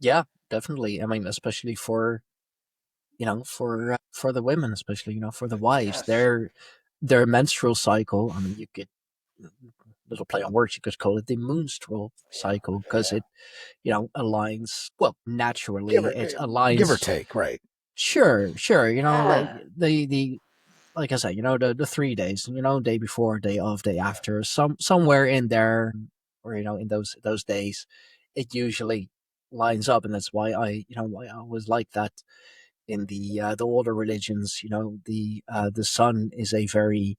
Yeah, definitely. I mean, especially for the women, especially for the wives, Yes. their menstrual cycle. I mean, you could little play on words, you could call it the moonstral cycle, because it, aligns, well, naturally, it aligns. Give or take, right? Sure. Like the like I said, the 3 days, day before, day of, day after, somewhere in there, or in those days, it usually lines up, and that's why why I always like that in the older religions. The sun is a very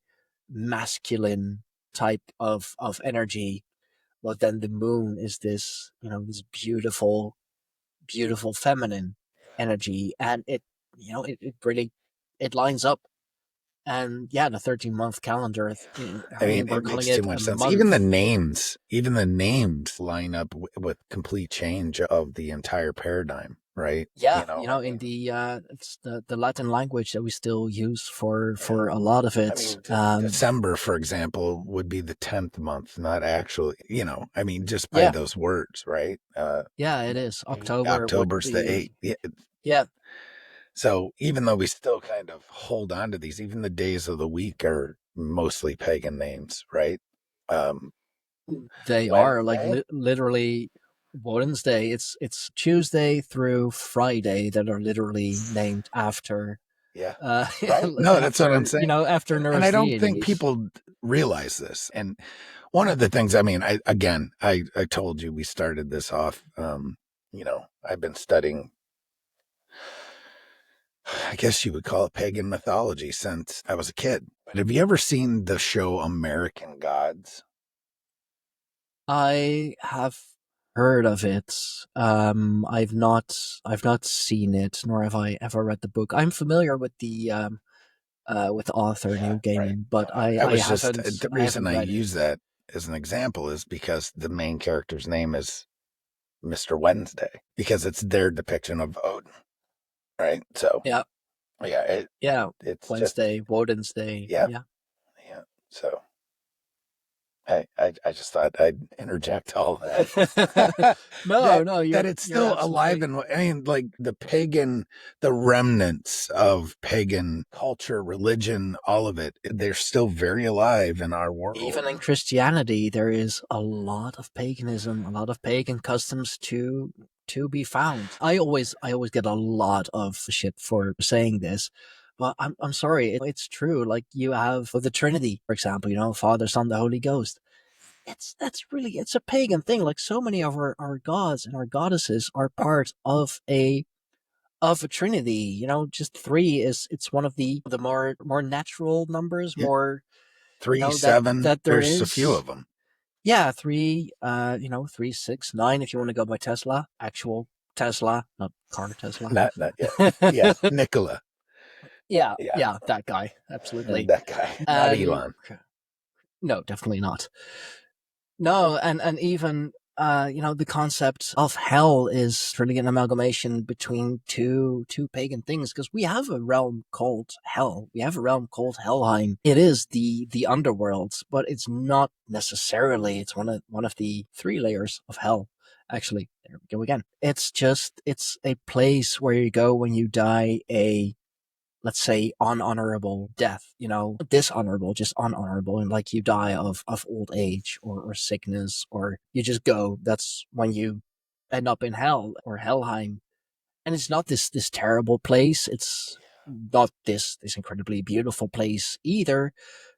masculine type of energy, but then the moon is this beautiful feminine energy, and it really, it lines up. And yeah, the 13-month calendar, I mean, we're it calling makes too it much a sense. month. Even the names line up with complete change of the entire paradigm, right? Yeah, in it's the Latin language that we still use for a lot of it. December, for example, would be the 10th month, not actually, just by those words, right? Yeah, it is. October would October's the 8th. Yeah. Yeah. So even though we still kind of hold on to these, even the days of the week are mostly pagan names, right? They are like literally Wednesday. It's Tuesday through Friday that are literally named after. Yeah. Right? No, that's what I'm saying. After Norse and I don't deities. think people realize this. And one of the things, I told you we started this off, I've been studying, I guess you would call it pagan mythology since I was a kid. But have you ever seen the show American Gods? I have heard of it. I've not seen it, nor have I ever read the book. I'm familiar with the author Neil Gaiman, but I haven't. The reason I use that as an example is because the main character's name is Mr. Wednesday, because it's their depiction of Odin, right? So yeah, it's Wednesday, Woden's Day. Yeah. So I just thought I'd interject all that. No, that it's still alive, and like the remnants of pagan culture, religion, all of it, they're still very alive in our world. Even in Christianity, there is a lot of paganism, a lot of pagan customs to be found. I always get a lot of shit for saying this, but I'm sorry, it's true. Like, you have the Trinity, for example, Father, Son, the Holy Ghost. It's a pagan thing. Like, so many of our gods and our goddesses are part of a trinity. Just three it's one of the more natural numbers. Yeah. More 3, 7. That there's a few of them. Yeah, 3. 3, 6, 9. If you want to go by Tesla, actual Tesla, not car Tesla. Not yet. Yeah, Nikola. Yeah, that guy, absolutely. That guy, not Elon. No, definitely not. No, and even the concept of hell is really an amalgamation between two pagan things, because we have a realm called hell. We have a realm called Helheim. It is the underworld, but it's not necessarily. It's one of the 3 layers of hell. Actually, there we go again. It's a place where you go when you die a, let's say, unhonorable death, dishonorable, just unhonorable, and like you die of old age or sickness, or you just go. That's when you end up in hell or Helheim. And it's not this terrible place. It's not this incredibly beautiful place either,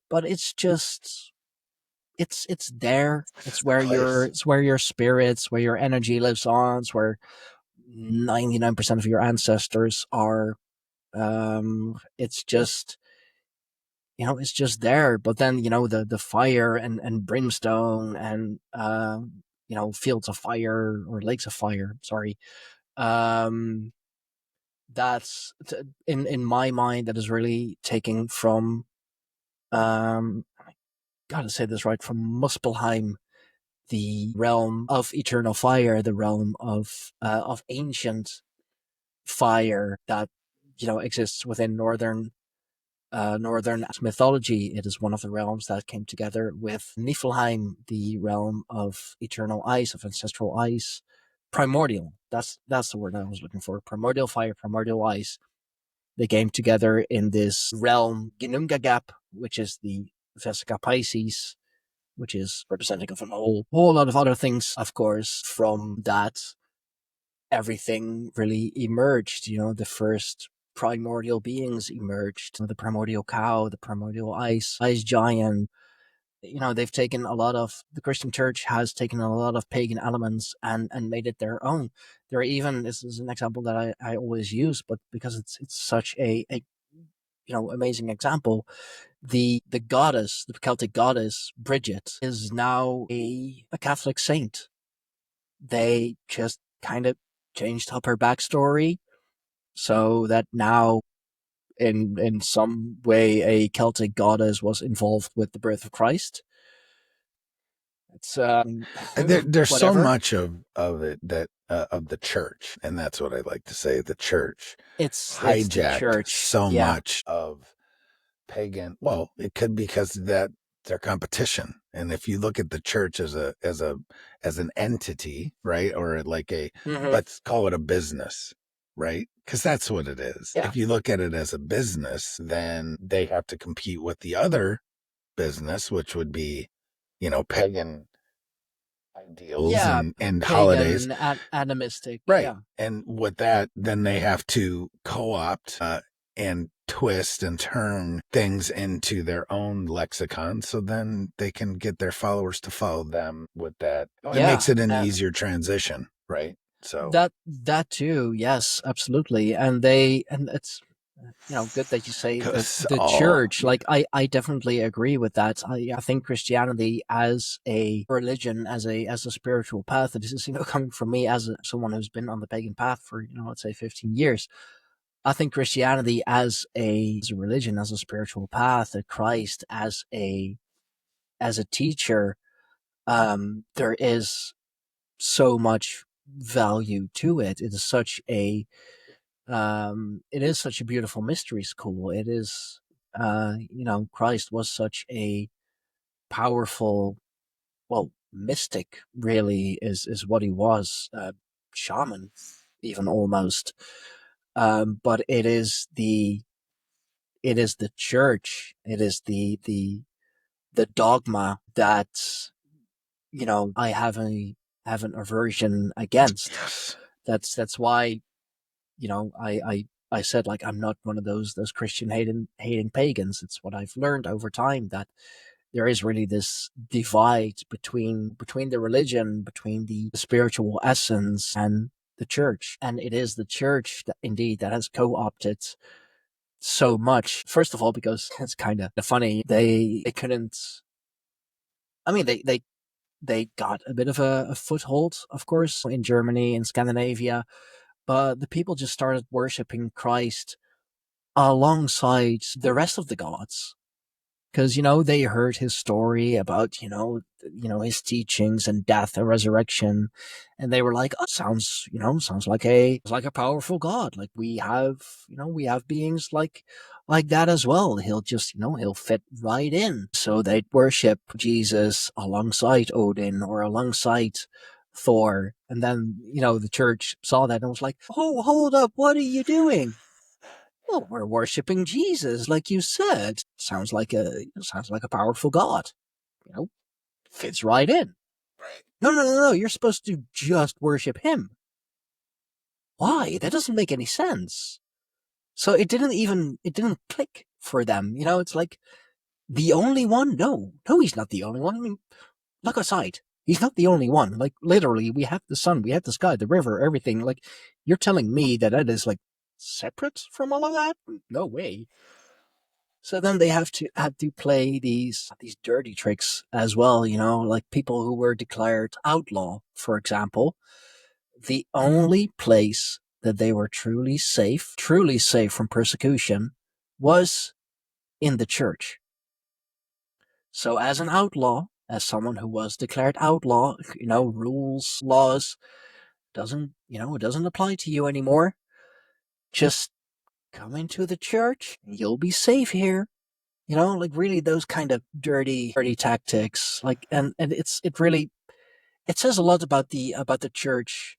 but it's just, it's there. It's where your spirits, where your energy lives on. It's where 99% of your ancestors are. It's just, it's just there. But then, the fire and brimstone and, fields of fire or lakes of fire, sorry. That's in my mind, that is really taking from, I gotta say this right, from Muspelheim, the realm of eternal fire, the realm of ancient fire that, exists within northern mythology. It is one of the realms that came together with Niflheim, the realm of eternal ice, of ancestral ice. Primordial. That's the word I was looking for. Primordial fire, primordial ice. They came together in this realm, Ginnungagap, which is the Vesica Pisces, which is representative of a whole lot of other things, of course. From that, everything really emerged. The first primordial beings emerged. The primordial cow, the primordial ice giant. They've taken the Christian church has taken a lot of pagan elements and made it their own. There are even, this is an example that I always use, but because it's such a amazing example, the goddess, the Celtic goddess Bridget, is now a Catholic saint. They just kind of changed up her backstory so that now in some way a Celtic goddess was involved with the birth of Christ. It's there's so whatever. much of it that of the church, and that's what I like to say. The church It's the hijacked church. so Yeah. much of pagan. Well, it could be because that their competition. And if you look at the church as an entity, right, or like let's call it a business, right? Because that's what it is. Yeah. If you look at it as a business, then they have to compete with the other business, which would be, pagan ideals and pagan, holidays. animistic. Right. Yeah. And with that, then they have to co-opt and twist and turn things into their own lexicon, so then they can get their followers to follow them with that. It makes it an easier transition, right? So that too, yes, absolutely. And it's good that you say the church. Like I definitely agree with that. I think Christianity as a religion, as a spiritual path, this is coming from me as someone who's been on the pagan path for let's say 15 years. I think Christianity as a religion, as a spiritual path, at Christ as a teacher, there is so much value to it. It is such a beautiful mystery school. It is, Christ was such a powerful, mystic. Really, is what he was. Shaman, even almost. But it is the church. It is the dogma that I have an aversion against. yes. That's why I said, like, I'm not one of those Christian hating pagans. It's what I've learned over time, that there is really this divide between the religion, between the spiritual essence and the church. And it is the church that indeed that has co-opted so much. First of all, because it's kind of funny, they couldn't. I mean, they got a bit of a foothold, of course, in Germany and Scandinavia, but the people just started worshipping Christ alongside the rest of the gods. Because, they heard his story about, his teachings and death and resurrection. And they were like, oh, sounds like a powerful God. Like we have beings like that as well. He'll just, he'll fit right in. So they'd worship Jesus alongside Odin or alongside Thor. And then, the church saw that and was like, oh, hold up. What are you doing? Well, we're worshipping Jesus, like you said. Sounds like a powerful God. Fits right in. Right. No. You're supposed to just worship him. Why? That doesn't make any sense. So it didn't click for them. It's like the only one. No, he's not the only one. I mean, look outside. He's not the only one. Like literally, we have the sun, we have the sky, the river, everything. Like you're telling me that is like separate from all of that? No way. So then they had to play these dirty tricks as well, like people who were declared outlaw, for example. The only place that they were truly safe from persecution, was in the church. So as an outlaw, as someone who was declared outlaw, rules, laws, it doesn't apply to you anymore. Just come into the church, you'll be safe here. Like really those kind of dirty tactics. Like, and it says a lot about the church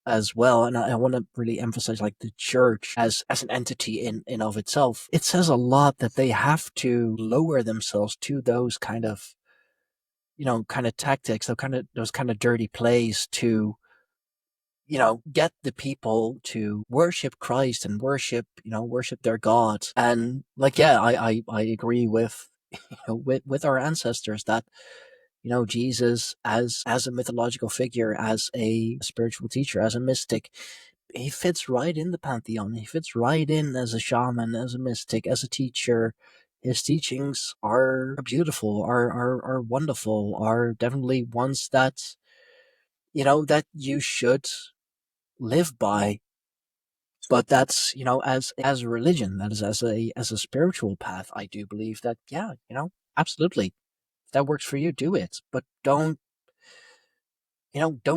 as well. And I want to really emphasize like the church as an entity in of itself. It says a lot that they have to lower themselves to those kind of kind of tactics, those kind of dirty plays to, get the people to worship Christ and worship their God. And like, yeah, I agree with, with our ancestors that, Jesus as a mythological figure, as a spiritual teacher, as a mystic, he fits right in the pantheon. He fits right in as a shaman, as a mystic, as a teacher. His teachings are beautiful, are wonderful, are definitely ones that, that you should live by. But that's, as a religion, that is as a spiritual path, I do believe that, yeah, absolutely. If that works for you, do it. But don't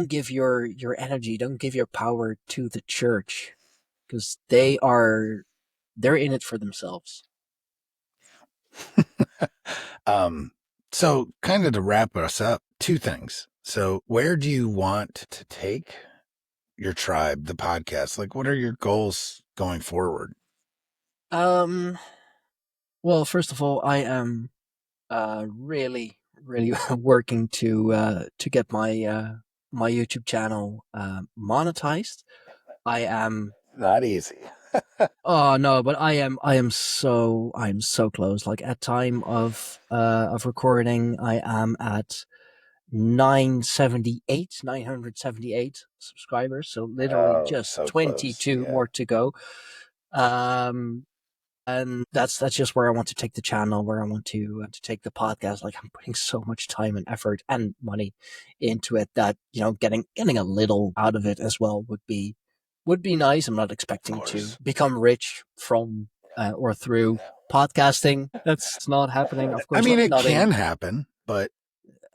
give your energy, don't give your power to the church, because they're in it for themselves. So kind of to wrap us up, two things. So where do you want to take your tribe, the podcast? Like, what are your goals going forward? Well, first of all, I am really, really working to get my YouTube channel monetized. I am Not easy. Oh no, but I'm so close. Like at time of recording, I am at 978 subscribers. So literally Oh, just so close. 22 Yeah. more to go. And that's just where I want to take the channel, where I want to take the podcast. Like I'm putting so much time and effort and money into it that getting a little out of it as well would be nice. I'm not expecting to become rich from or through podcasting. That's not happening. Of I course, mean, it not can happen, but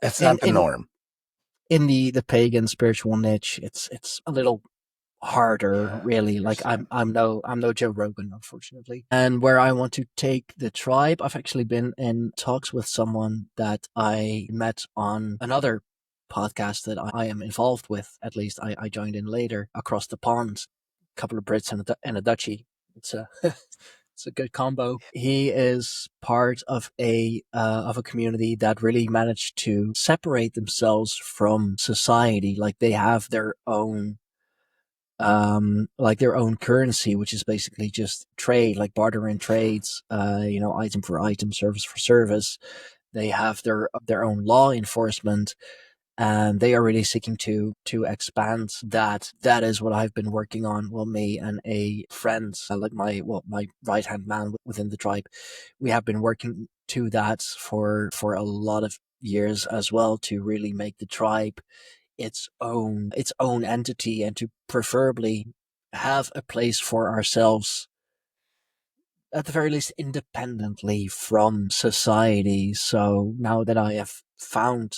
that's in not the norm. in the pagan spiritual niche. It's a little harder, Yeah, really. I Like understand. I'm no Joe Rogan, unfortunately. And where I want to take the tribe, I've actually been in talks with someone that I met on another podcast that I am involved with. At least I joined in later, across the pond. A couple of Brits and a Dutchie. It's a it's a good combo. He is part of a community that really managed to separate themselves from society. Like they have their own like their own currency, which is basically just trade, like barter and trades, item for item, service for service. They have their own law enforcement, and they are really seeking to expand that. That is what I've been working on. Well, me and a friend, like my right hand man within the tribe, we have been working to that for a lot of years as well, to really make the tribe its own entity, and to preferably have a place for ourselves, at the very least independently from society. So now that I have found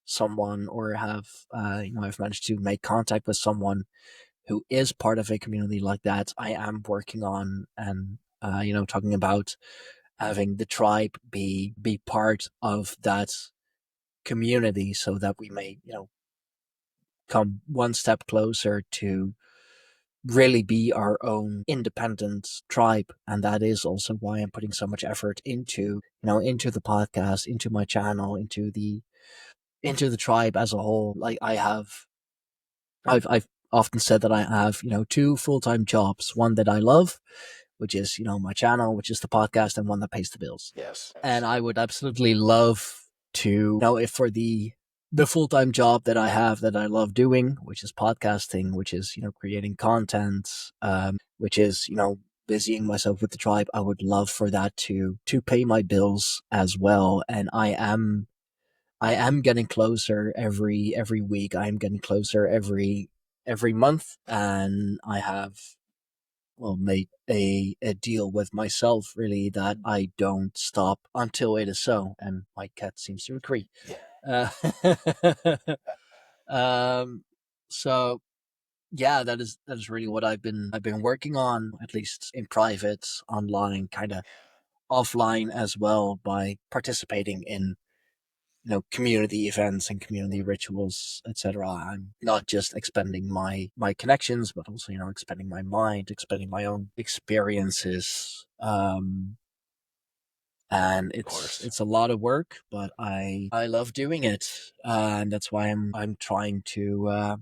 someone, or have I've managed to make contact with someone who is part of a community like that, I am working on, and talking about having the tribe be part of that community, so that we may come one step closer to really be our own independent tribe. And that is also why I'm putting so much effort into the podcast, into my channel, into the tribe as a whole. Like I've often said that I have, two full-time jobs, one that I love, which is, my channel, which is the podcast, and one that pays the bills. Yes. And I would absolutely love to, if for the full-time job that I have, that I love doing, which is podcasting, which is, creating content, which is, busying myself with the tribe, I would love for that to pay my bills as well. And I am getting closer every week. I am getting closer every month, and I have, well, made a deal with myself, really, that I don't stop until it is so. And my cat seems to agree. Uh, um, so yeah, that is really what I've been working on, at least in private, online, kind of offline as well, by participating in community events and community rituals, etc. I'm not just expanding my connections, but also expanding my mind, expanding my own experiences. and course. it's a lot of work, but I love doing it, and that's why I'm trying to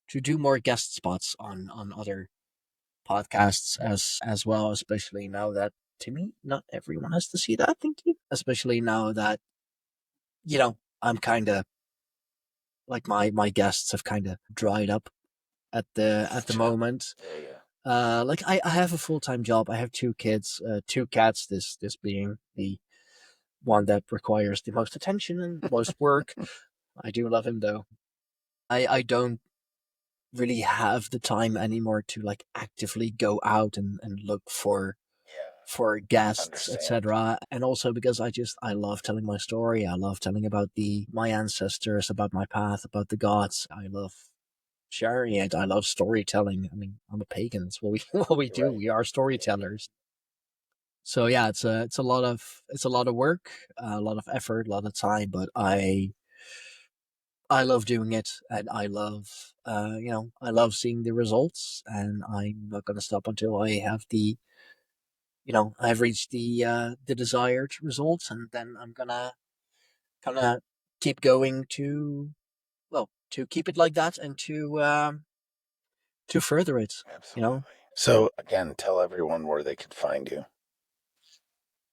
do more guest spots on other podcasts as well, especially now that, to me, not everyone has to see that. Thank you. Especially now that, I'm kind of like my guests have kind of dried up at the moment. Like I have a full-time job. I have 2 kids, 2 cats. This being the one that requires the most attention and most work. I do love him though. I don't really have the time anymore to like actively go out and look for guests, etc. And also because I love telling my story. I love telling about my ancestors, about my path, about the gods. I love sharing it. I love storytelling. I mean, I'm a pagan. It's what we do. Right. We are storytellers. So yeah, it's a lot of work, a lot of effort, a lot of time, but I love doing it, and I love I love seeing the results, and I'm not going to stop until I have I've reached the desired results, and then I'm gonna kind of keep going to keep it like that, and to further it. Absolutely. So again, tell everyone where they can find you.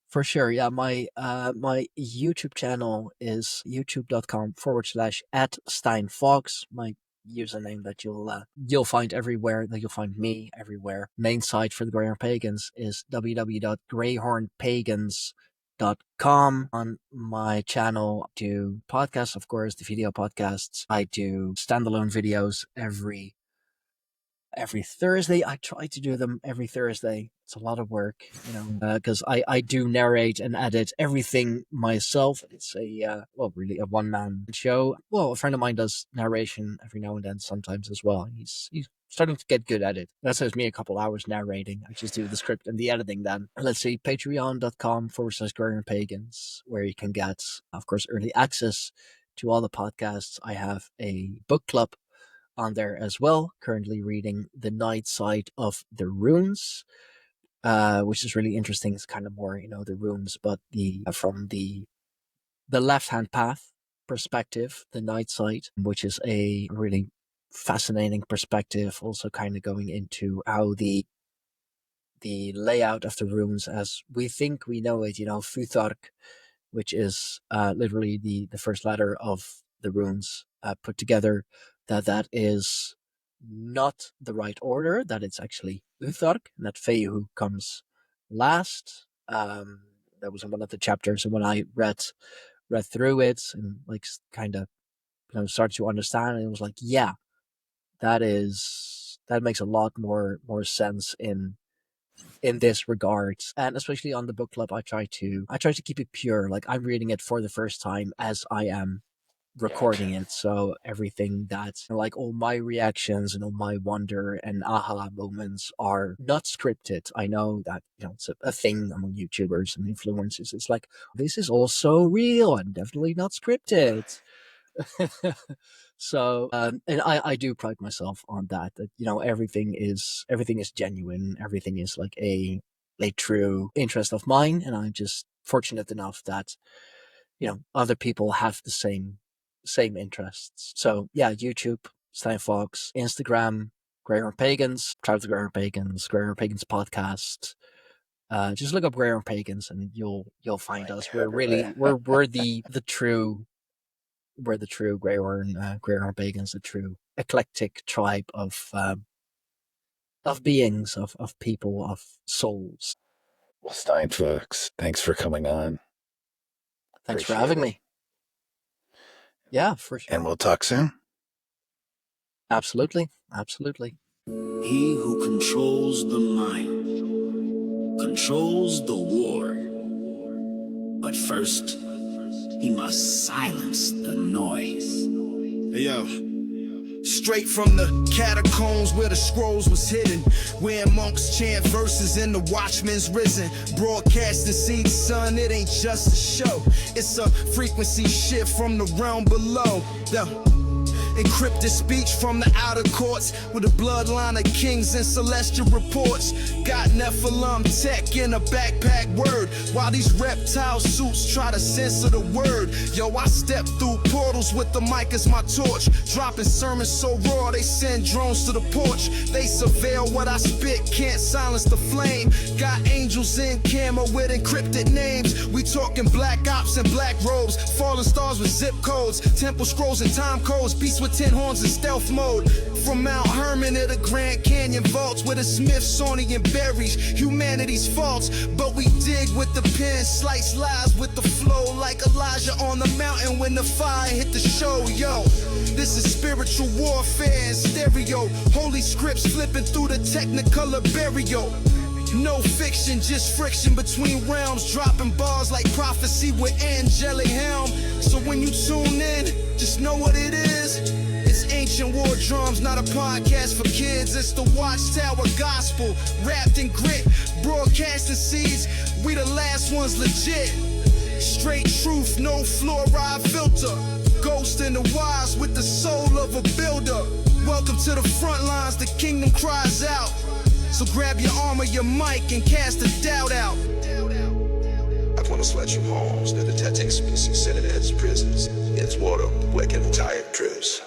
For sure, yeah. My YouTube channel is youtube.com/@Stijn Fawkes. My username that you'll find everywhere, that you'll find me everywhere. Main site for the Greyhorn Pagans is www.greyhornpagans.com. On my channel, I do podcasts, of course, the video podcasts. I do standalone videos every Thursday. I try to do them every Thursday. It's a lot of work, because I do narrate and edit everything myself. It's really a one-man show. Well, a friend of mine does narration every now and then sometimes as well. He's starting to get good at it. That saves me a couple hours narrating. I just do the script and the editing then. Let's see, patreon.com/Greyhorn Pagans, where you can get, of course, early access to all the podcasts. I have a book club on there as well, currently reading The Night Side of the Runes, which is really interesting. It's kind of more, the runes, but from the left-hand path perspective, the night side, which is a really fascinating perspective, also kind of going into how the layout of the runes as we think we know it, Futhark, which is literally the first letter of the runes put together, that is not the right order, that it's actually Uthark, and that Feihu comes last. That was in one of the chapters, and when I read through it and like kind of started to understand, it was like, yeah, that makes a lot more sense in this regard. And especially on the book club, I try to keep it pure. Like, I'm reading it for the first time as I am recording it, so everything that, like, all my reactions and all my wonder and aha moments are not scripted. I know that it's a thing among YouTubers and influencers. It's like, this is also real and definitely not scripted. So and I do pride myself on that everything is genuine. Everything is like a true interest of mine, and I'm just fortunate enough that other people have the same interests. So yeah, YouTube, Stijn Fawkes, Instagram, Greyhorn Pagans, Tribe of the Greyhorn Pagans, Greyhorn Pagans podcast. Just look up Greyhorn Pagans and you'll find us. We're really we're the true Greyhorn Pagans, the true eclectic tribe of beings, of people, of souls. Well, Stijn Fawkes, thanks for coming on. Thanks for having me. Yeah, for sure. And we'll talk soon. Absolutely. He who controls the mind controls the war. But first, he must silence the noise. Hey, yo. Straight from the catacombs where the scrolls was hidden, where monks chant verses and the watchman's risen. Broadcasting, see the sun, it ain't just a show. It's a frequency shift from the realm below. Encrypted speech from the outer courts with a bloodline of kings and celestial reports. Got Nephilim tech in a backpack word, while these reptile suits try to censor the word. Yo, I step through portals with the mic as my torch, dropping sermons so raw they send drones to the porch. They surveil what I spit, can't silence the flame. Got angels in camo with encrypted names. We talking black ops and black robes, fallen stars with zip codes, temple scrolls and time codes, beasts with 10 horns in stealth mode. From Mount Hermon to the Grand Canyon vaults, where the Smithsonian buries humanity's faults. But we dig with the pen, slice lies with the flow, like Elijah on the mountain when the fire hit the show. Yo, this is spiritual warfare in stereo, holy scripts flipping through the technicolor burial. No fiction, just friction between realms, dropping bars like prophecy with angelic helm. So when you tune in, just know what it is. It's ancient war drums, not a podcast for kids. It's the Watchtower gospel, wrapped in grit, broadcasting seeds. We the last ones legit. Straight truth, no fluoride filter. Ghost in the wise with the soul of a builder. Welcome to the front lines, the kingdom cries out. So grab your armor, your mic, and cast the doubt out. At one of Sledge's homes, near the Tetex species, Senate heads prisons. It's water, wet and tired trips.